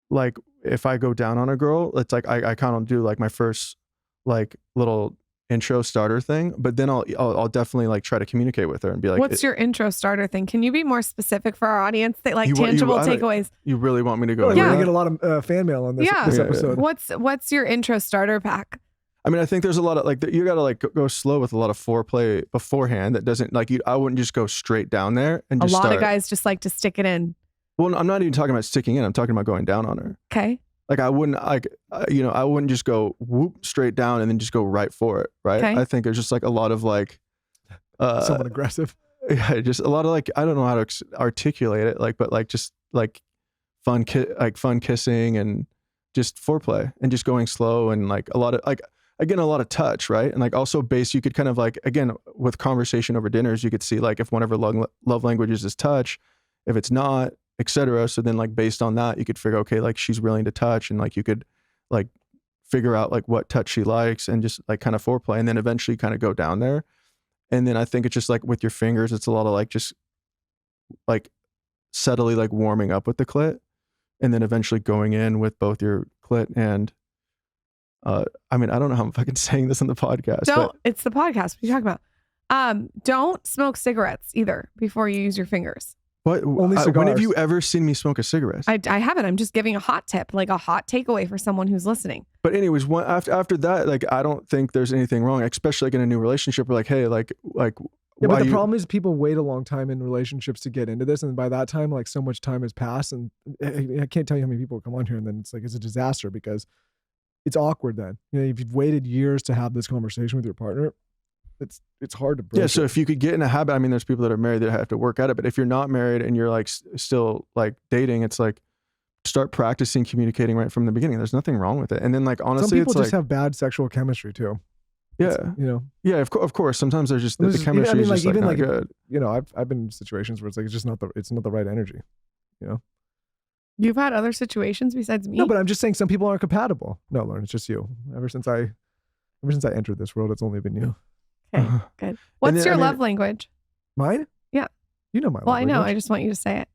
like if I go down on a girl, it's like I kind of do like my first like little intro starter thing, but then I'll definitely like try to communicate with her and be like, what's your intro starter thing? Can you be more specific for our audience that like tangible takeaways? You really want me to go? We're gonna get a lot of fan mail on this episode. What's your intro starter pack? I mean, I think there's a lot of like you gotta like go slow with a lot of foreplay beforehand. That doesn't like I wouldn't just go straight down there and just of guys just like to stick it in. Well, I'm not even talking about sticking in. I'm talking about going down on her. Okay. Like I wouldn't I wouldn't just go whoop straight down and then just go right for it, right? Okay. I think there's just like a lot of like somewhat aggressive. Yeah, just a lot of like I don't know how to articulate it, like but like just like fun kissing and just foreplay and just going slow and like a lot of like again a lot of touch, right? And like also you could kind of like again with conversation over dinners, you could see like if one of her love languages is touch, if it's not, etc. So then like based on that, you could figure, okay, like she's willing to touch and like you could like figure out like what touch she likes and just like kind of foreplay and then eventually kind of go down there. And then I think it's just like with your fingers, it's a lot of like just like subtly like warming up with the clit and then eventually going in with both your clit and I mean, I don't know how I'm fucking saying this on the podcast. It's the podcast. What are you talking about? Don't smoke cigarettes either before you use your fingers. What? When have you ever seen me smoke a cigarette? I haven't. I'm just giving a hot tip, like a hot takeaway for someone who's listening. But anyways, after that, like I don't think there's anything wrong, especially like in a new relationship. We're like, hey, like. Yeah, but the problem is people wait a long time in relationships to get into this, and by that time, like so much time has passed, and I can't tell you how many people come on here, and then it's a disaster because it's awkward. Then if you've waited years to have this conversation with your partner. It's hard to break. Yeah, so if you could get in a habit, I mean, there's people that are married that have to work at it, but if you're not married and you're like still like dating, it's like start practicing communicating right from the beginning. There's nothing wrong with it. And then like honestly, some people it's just like, have bad sexual chemistry too. Yeah, Yeah, of course. Sometimes there's just the chemistry is just like not good. I've been in situations where it's like it's not the right energy. You've had other situations besides me. No, but I'm just saying some people aren't compatible. No, Lauren, it's just you. Ever since I entered this world, it's only been you. Okay, good. What's your love language? Mine? Yeah. You know my love language. Well, I know. language. I just want you to say it.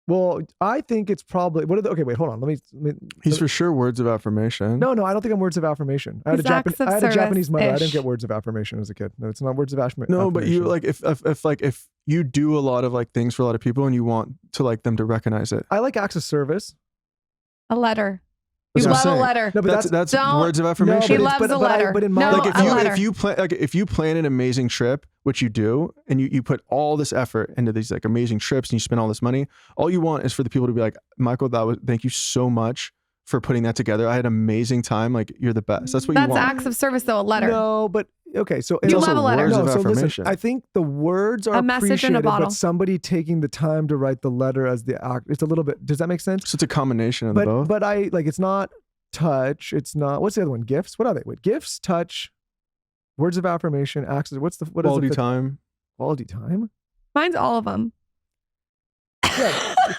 Well, I think it's probably okay, wait, hold on. Let me He's for sure words of affirmation. No, I don't think I'm words of affirmation. I had a Japanese mother. I didn't get words of affirmation as a kid. No, it's not words of affirmation. No, but you like if you do a lot of like things for a lot of people and you want to like them to recognize it. I like acts of service. A letter. You love a letter. No, but that's words of affirmation. No, he loves a letter. But in my like if you plan an amazing trip, which you do, and you put all this effort into these like amazing trips and you spend all this money, all you want is for the people to be like, Michael, thank you so much for putting that together. I had an amazing time. Like you're the best. That's what you want. That's acts of service though, a letter. No, but okay, so you love a letter. No, so listen, I think the words are a message in a bottle. But somebody taking the time to write the letter as the act, it's a little bit, does that make sense? So it's a combination of both. But I like, it's not touch, it's not, what's the other one? Gifts? What are they? Wait, gifts, touch, words of affirmation, acts, quality time. Quality time? Mine's all of them. Yeah.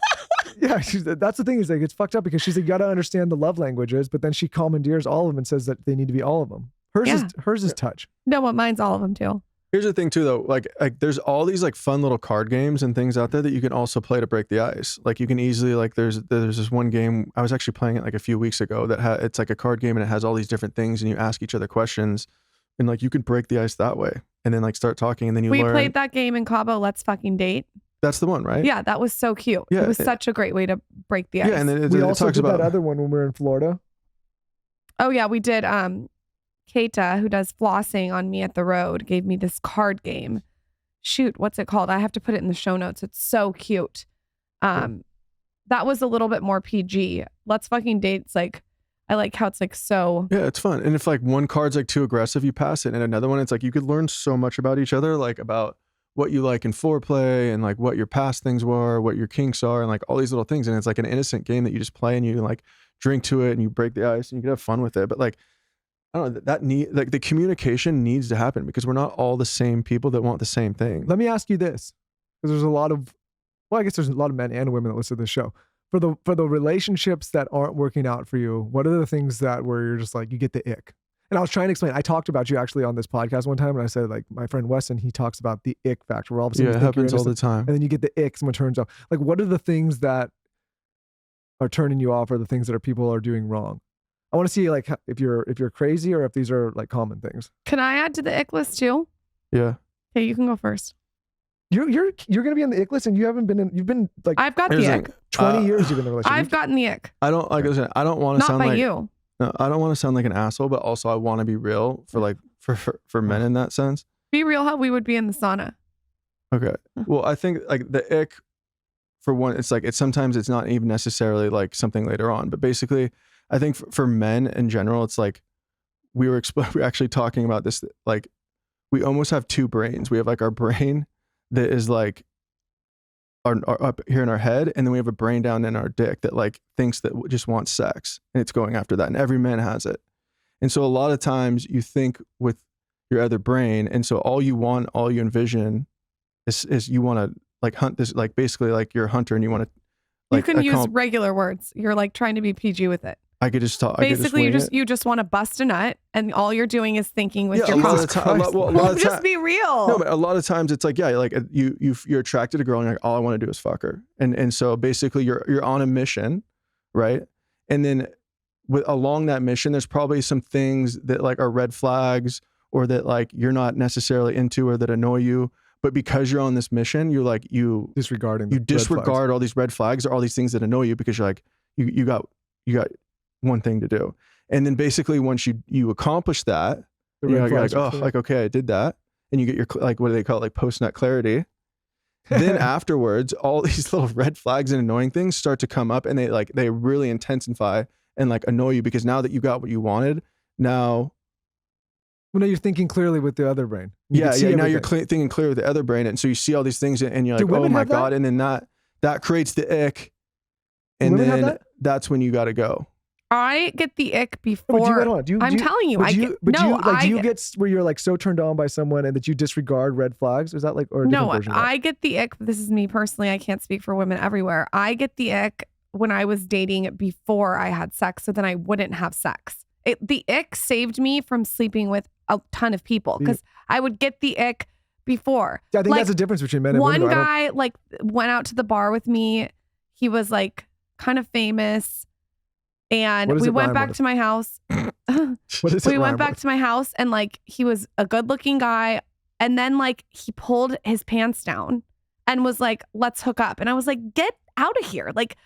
Yeah, that's the thing is like it's fucked up because she's like, you got to understand the love languages, but then she commandeers all of them and says that they need to be all of them. Hers is touch. No, but mine's all of them too. Here's the thing too, though. Like there's all these like fun little card games and things out there that you can also play to break the ice. Like you can easily like there's this one game I was actually playing it like a few weeks ago that it's like a card game and it has all these different things and you ask each other questions and like you can break the ice that way and then like start talking and then we played that game in Cabo. Let's fucking date. That's the one, right? Yeah, that was so cute. Yeah, it was such a great way to break the ice. Yeah, and then we also did that other one when we were in Florida. Oh yeah, we did. Keita, who does flossing on me at the road, gave me this card game. shoot, what's it called? I have to put it in the show notes. It's so cute. That was a little bit more PG. Let's Fucking Date's like, I like how it's like so. Yeah, it's fun. And if like one card's like too aggressive, you pass it. And another one, it's like you could learn so much about each other, like about what you like in foreplay and like what your past things were, what your kinks are, and like all these little things. And it's like an innocent game that you just play and you like drink to it and you break the ice and you can have fun with it. But like, I don't know, that need, like the communication needs to happen because we're not all the same people that want the same thing. Let me ask you this, because there's a lot of, well, I guess there's a lot of men and women that listen to this show. For the relationships that aren't working out for you, what are the things that where you're just like, you get the ick? And I was trying to explain, I talked about you actually on this podcast one time, and I said like, my friend Westin, he talks about the ick factor, where all of a sudden Yeah, it happens all the time. and then you get the ick, someone turns off. Like, what are the things that are turning you off, or the things that people are doing wrong? I want to see like if you're crazy or if these are like common things. Can I add to the ick list too? Yeah. Okay, you can go first. You're gonna be on the ick list, and you haven't been in. You've been like I've got the Here's ick. 20 years. You've been in a relationship. I've gotten the ick. I don't like. Listen, I don't want to Not sound by like you. no, I don't want to sound like an asshole, but also I want to be real for like for men in that sense. Be real how we would be in the sauna. Okay. Well, I think like the ick, for one, it's like sometimes it's not even necessarily like something later on, but basically, I think for men in general, it's like we were actually talking about this. Like we almost have two brains. We have like our brain that is like our up here in our head, and then we have a brain down in our dick that like thinks that just wants sex, and it's going after that. And every man has it. And so a lot of times you think with your other brain, and so all you envision is you want to like hunt this, like basically like you're a hunter and you want to like you can use regular words. You're like trying to be PG with it. I could just talk. Basically, you just want to bust a nut, and all you're doing is thinking with your a lot mouth. of time. Just be real. No, but a lot of times it's like, yeah, like you're attracted to a girl and you're like, all I want to do is fuck her, and so basically you're on a mission, right? And then along that mission, there's probably some things that like are red flags or that like you're not necessarily into or that annoy you. But because you're on this mission, you're like you disregard all these red flags or all these things that annoy you because you're like you got one thing to do. And then basically once you accomplish that, you're like, oh, like, okay, I did that. And you get your, like, what do they call it? Like post-nut clarity. Then afterwards, all these little red flags and annoying things start to come up, and they really intensify and like annoy you because now that you got what you wanted, now. Well, now you're thinking clearly with the other brain. Now you're thinking clear with the other brain. And so you see all these things and you're like, oh my God. And then that creates the ick. And then that's when you got to go. I get the ick before. I'm telling you, do you get where you're like so turned on by someone and that you disregard red flags? Is that like, or a different version of that? I get the ick. This is me personally. I can't speak for women everywhere. I get the ick when I was dating before I had sex, so then I wouldn't have sex. The ick saved me from sleeping with a ton of people because I would get the ick before. Yeah, I think that's the difference between men and women. One guy like went out to the bar with me. He was like kind of famous. And we went back to my house. We went back to my house and like he was a good looking guy. And then like he pulled his pants down and was like, let's hook up. And I was like, get out of here. Like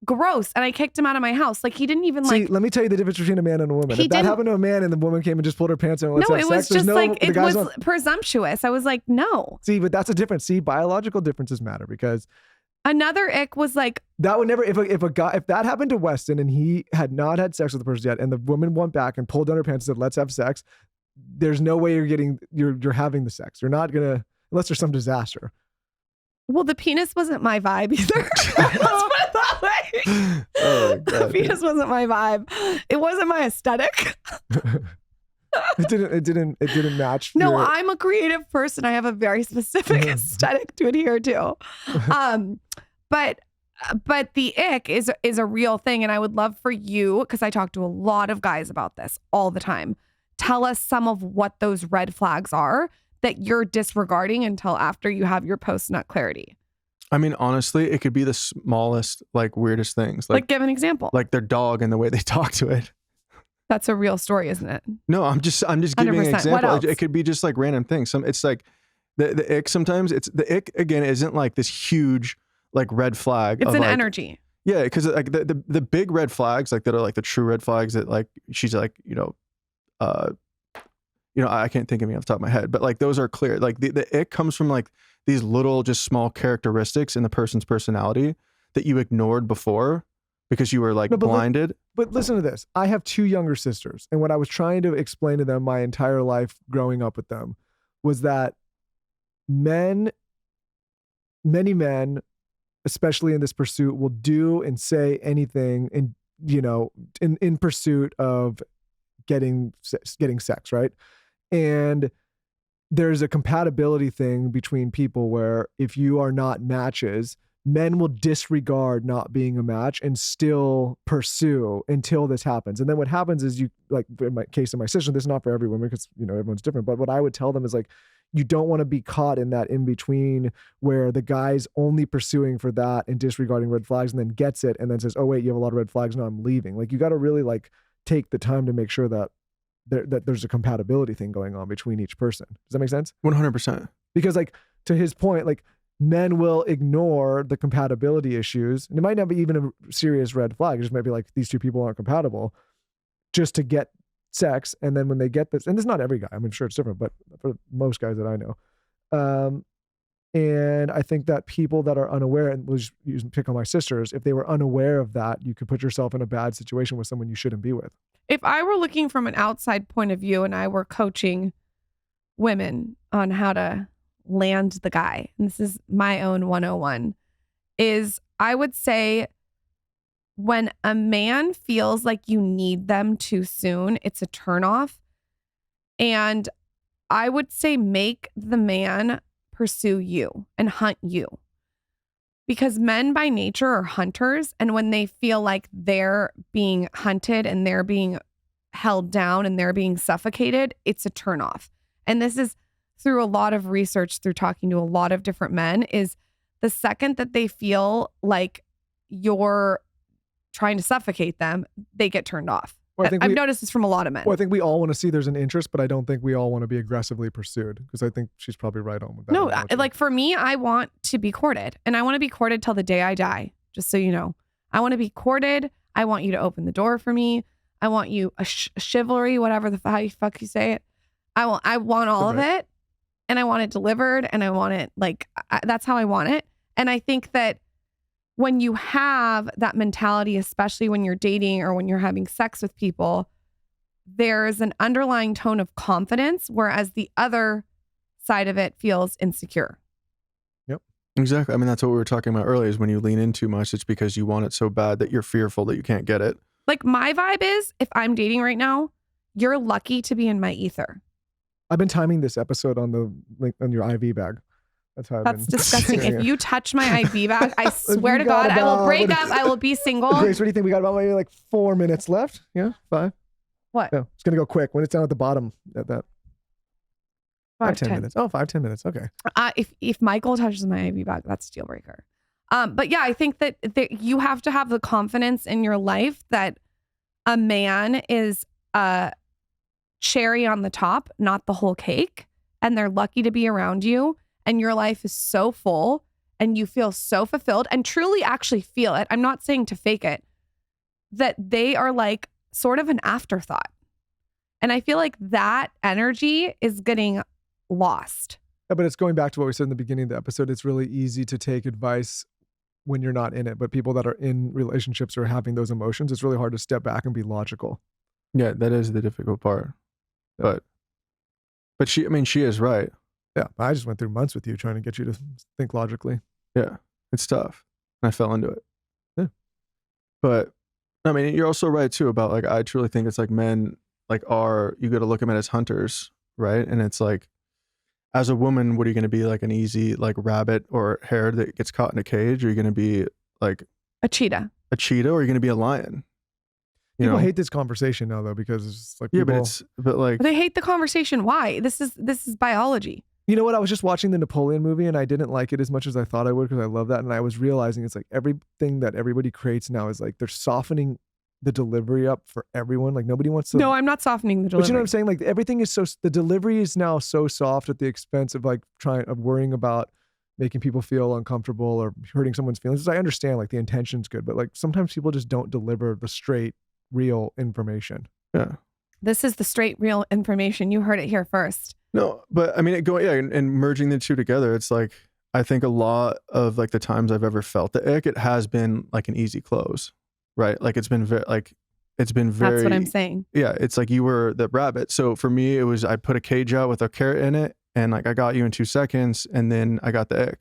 gross. And I kicked him out of my house. Like he didn't even like. See, let me tell you the difference between a man and a woman. If that happened to a man and the woman came and just pulled her pants down and let's have sex, it was presumptuous. I was like, no. See, but that's a difference. See, biological differences matter because. Another ick was like that would never if that happened to Westin and he had not had sex with the person yet and the woman went back and pulled down her pants and said let's have sex, there's no way you're having the sex. You're not gonna unless there's some disaster. Well, the penis wasn't my vibe either. Let's put it that way. Oh, the penis wasn't my vibe. It wasn't my aesthetic. It didn't match. No, I'm a creative person. I have a very specific aesthetic to adhere to. But the ick is a real thing, and I would love for you, because I talk to a lot of guys about this all the time. Tell us some of what those red flags are that you're disregarding until after you have your post-nut clarity. I mean, honestly, it could be the smallest, like weirdest things. Like give an example. Like their dog and the way they talk to it. That's a real story, isn't it? No, I'm just giving an example. It could be just like random things. It's like the ick sometimes. It's the ick again isn't like this huge like red flag. It's an energy. Yeah, because like the big red flags like that are like the true red flags that like she's like You know, I can't think of any off the top of my head, but like those are clear. Like the ick comes from like these little, just small characteristics in the person's personality that you ignored before because you were like blinded. But listen to this. I have 2 younger sisters. And what I was trying to explain to them my entire life growing up with them was that many men, especially in this pursuit, will do and say anything and, you know, in pursuit of getting sex, right? And there's a compatibility thing between people where if you are not matches, men will disregard not being a match and still pursue until this happens. And then what happens is, you, like in my case of my sister, this is not for every woman because, you know, everyone's different, but what I would tell them is like, you don't want to be caught in that in between where the guy's only pursuing for that and disregarding red flags and then gets it and then says, oh wait, you have a lot of red flags, now I'm leaving. Like, you got to really like take the time to make sure that there's a compatibility thing going on between each person. Does that make sense? 100%. Because like, to his point, like, men will ignore the compatibility issues, and it might not be even a serious red flag. It just might be like, these 2 people aren't compatible, just to get sex. And then when they get this, and this is not every guy, I'm sure it's different, but for most guys that I know, and I think that people that are unaware, and we'll just pick on my sisters, if they were unaware of that, you could put yourself in a bad situation with someone you shouldn't be with. If I were looking from an outside point of view and I were coaching women on how to land the guy, and this is my own 101, is I would say when a man feels like you need them too soon, it's a turnoff. And I would say make the man pursue you and hunt you. Because men by nature are hunters, and when they feel like they're being hunted and they're being held down and they're being suffocated, it's a turnoff. And this is through a lot of research, through talking to a lot of different men, is the second that they feel like you're trying to suffocate them, they get turned off. Well, I've noticed this from a lot of men. Well, I think we all want to see there's an interest, but I don't think we all want to be aggressively pursued, because I think she's probably right on with that. No, like for me, I want to be courted, and I want to be courted till the day I die, just so you know. I want to be courted. I want you to open the door for me. I want you a chivalry, whatever the fuck you say it. I want all of it, and I want it delivered, and I want it like, that's how I want it. And I think that when you have that mentality, especially when you're dating or when you're having sex with people, there's an underlying tone of confidence, whereas the other side of it feels insecure. Yep. Exactly. I mean, that's what we were talking about earlier, is when you lean in too much, it's because you want it so bad that you're fearful that you can't get it. Like, my vibe is, if I'm dating right now, you're lucky to be in my ether. I've been timing this episode on the link on your IV bag. That's disgusting. If you touch my IV bag, I swear to God, I will break up. I will be single. Grace, what do you think? We got about maybe like 4 minutes left. Yeah, 5. What? Yeah, it's gonna go quick when it's down at the bottom. At that. 10 minutes. Oh, 5-10 minutes. Okay. If Michael touches my IV bag, that's a deal breaker. But yeah, I think that you have to have the confidence in your life that a man is a cherry on the top, not the whole cake, and they're lucky to be around you. And your life is so full and you feel so fulfilled and truly actually feel it. I'm not saying to fake it, that they are like sort of an afterthought. And I feel like that energy is getting lost. Yeah, but it's going back to what we said in the beginning of the episode. It's really easy to take advice when you're not in it. But people that are in relationships or having those emotions, it's really hard to step back and be logical. Yeah, that is the difficult part. But she is right. Yeah, I just went through months with you trying to get you to think logically. Yeah, it's tough. I fell into it. Yeah. But I mean, you're also right too about like, I truly think it's like men like you got to look at men as hunters, right? And it's like, as a woman, what are you going to be, like an easy like rabbit or hare that gets caught in a cage? Or are you going to be like a cheetah? A cheetah, or are you going to be a lion? People hate this conversation now though, because it's like but they hate the conversation. Why? This is biology. You know what? I was just watching the Napoleon movie and I didn't like it as much as I thought I would, because I love that. And I was realizing it's like everything that everybody creates now is like they're softening the delivery up for everyone. Like nobody wants to. No, I'm not softening the delivery. But you know what I'm saying? Like everything is the delivery is now so soft at the expense of like worrying about making people feel uncomfortable or hurting someone's feelings. I understand like the intention's good, but like sometimes people just don't deliver the straight, real information. Yeah. This is the straight, real information. You heard it here first. No, but I mean, and merging the two together, it's like, I think a lot of like the times I've ever felt the ick, it has been like an easy close, right? Like it's been very, That's what I'm saying. yeah, it's like you were the rabbit. So for me, it was, I put a cage out with a carrot in it and like I got you in 2 seconds and then I got the ick.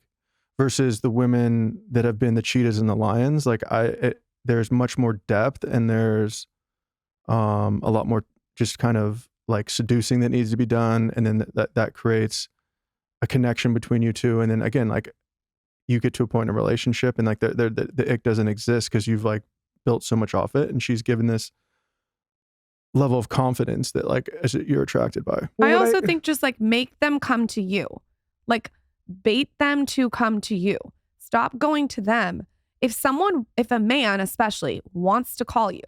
Versus the women that have been the cheetahs and the lions, like there's much more depth and there's a lot more just kind of like seducing that needs to be done, and then that creates a connection between you two, and then again, like you get to a point in a relationship and like the ick doesn't exist because you've like built so much off it, and she's given this level of confidence that like you're attracted by. I also think just like make them come to you, like bait them to come to you. Stop going to them. If a man especially wants to call you,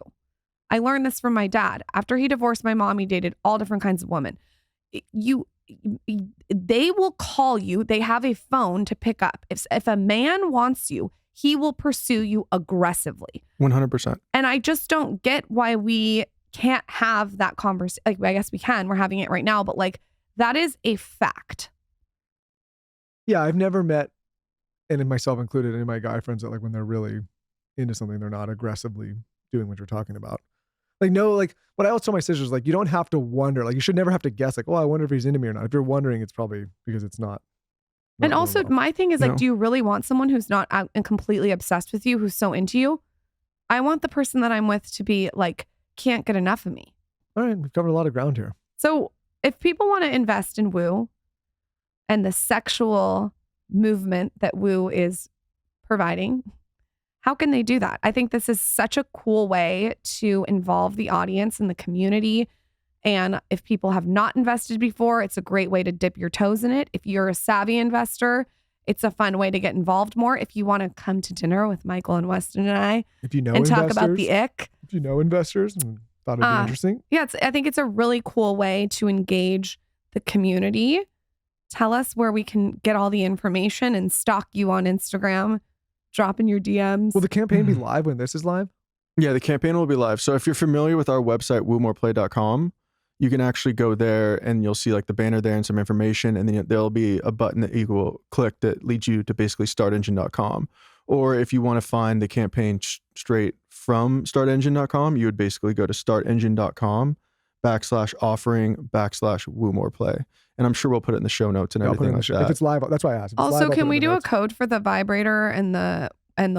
I learned this from my dad. After he divorced my mom, he dated all different kinds of women. They will call you. They have a phone to pick up. If a man wants you, he will pursue you aggressively. 100%. And I just don't get why we can't have that conversation. Like, I guess we can. We're having it right now, but like that is a fact. Yeah, I've never met, and in myself included, any of my guy friends that like when they're really into something, they're not aggressively doing what you're talking about. Like, no, like what I always tell my sisters, like you don't have to wonder, like you should never have to guess, like, oh, I wonder if he's into me or not. If you're wondering, it's probably because it's not And also well. my thing is like, No. do you really want someone who's not out and completely obsessed with you, who's so into you? I want the person that I'm with to be like, can't get enough of me. All right, we've covered a lot of ground here. So if people want to invest in Woo and the sexual movement that Woo is providing, how can they do that? I think this is such a cool way to involve the audience and the community. And if people have not invested before, it's a great way to dip your toes in it. If you're a savvy investor, it's a fun way to get involved more. If you want to come to dinner with Michael and Westin and I If you know and investors, talk about the ick. if you know investors and thought it'd be interesting. Yeah, I think it's a really cool way to engage the community. Tell us where we can get all the information and stalk you on Instagram. Drop in your DMs. Will the campaign be live when this is live? Yeah, the campaign will be live. So if you're familiar with our website, woomoreplay.com, you can actually go there and you'll see like the banner there and some information. And then there'll be a button that you will click that leads you to basically startengine.com. Or if you want to find the campaign straight from startengine.com, you would basically go to startengine.com/offering/woomoreplay. And I'm sure we'll put it in the show notes and Yeah, I'll put it everything in the like show. that. If it's live, that's why I asked. If it's Also, live, I'll put can it we in the do a notes. code for the vibrator and the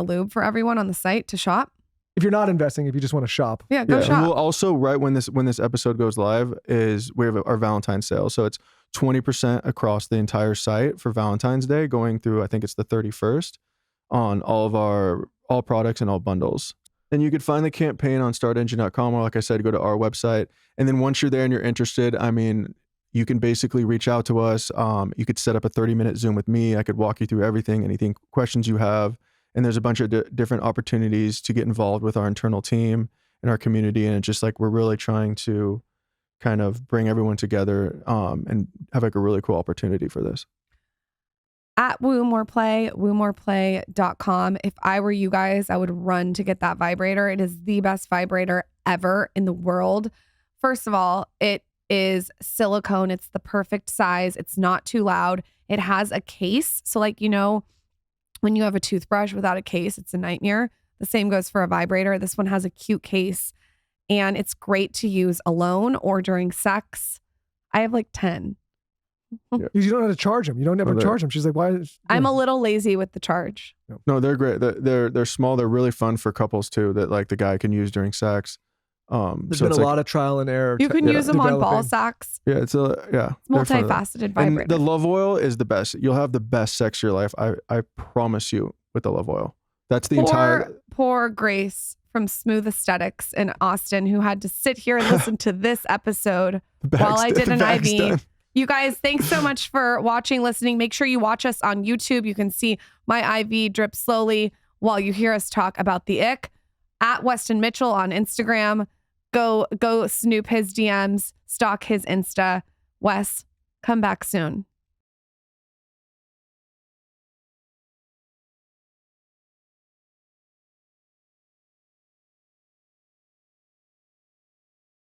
lube for everyone on the site to shop? If you're not investing, if you just want to shop, Yeah, go Yeah, shop. and we'll also, right when this episode goes live, is we have our Valentine's sale. So it's 20% across the entire site for Valentine's Day, going through, I think it's the 31st, on all products and all bundles. And you could find the campaign on startengine.com, or like I said, go to our website. And then once you're there and you're interested, I mean, you can basically reach out to us. You could set up a 30-minute Zoom with me. I could walk you through everything, anything, questions you have. And there's a bunch of different opportunities to get involved with our internal team and our community. And it's just like, we're really trying to kind of bring everyone together and have like a really cool opportunity for this. At woomoreplay, woomoreplay.com. If I were you guys, I would run to get that vibrator. It is the best vibrator ever in the world. First of all, it is silicone. It's the perfect size. It's not too loud. It has a case. So like, you know, when you have a toothbrush without a case, it's a nightmare. The same goes for a vibrator. This one has a cute case and it's great to use alone or during sex. I have like 10. you don't have to charge them. You don't ever charge them. She's like, why? I'm a little lazy with the charge. No, they're great. They're small. They're really fun for couples too, that like the guy can use during sex. There's So been it's a like, lot of trial and error. You can use them on ball developing. sacks. yeah, it's It's they're fun. multifaceted And vibrator. the love oil is the best. You'll have the best sex of your life. I promise you with the love oil. That's the entire. Poor Grace from Smooth Aesthetics in Austin, who had to sit here and listen to this episode while I did an IV. You guys, thanks so much for watching, listening. Make sure you watch us on YouTube. You can see my IV drip slowly while you hear us talk about the ick. At Westin Mitchell on Instagram. Go snoop his DMs, stalk his Insta. Wes, come back soon.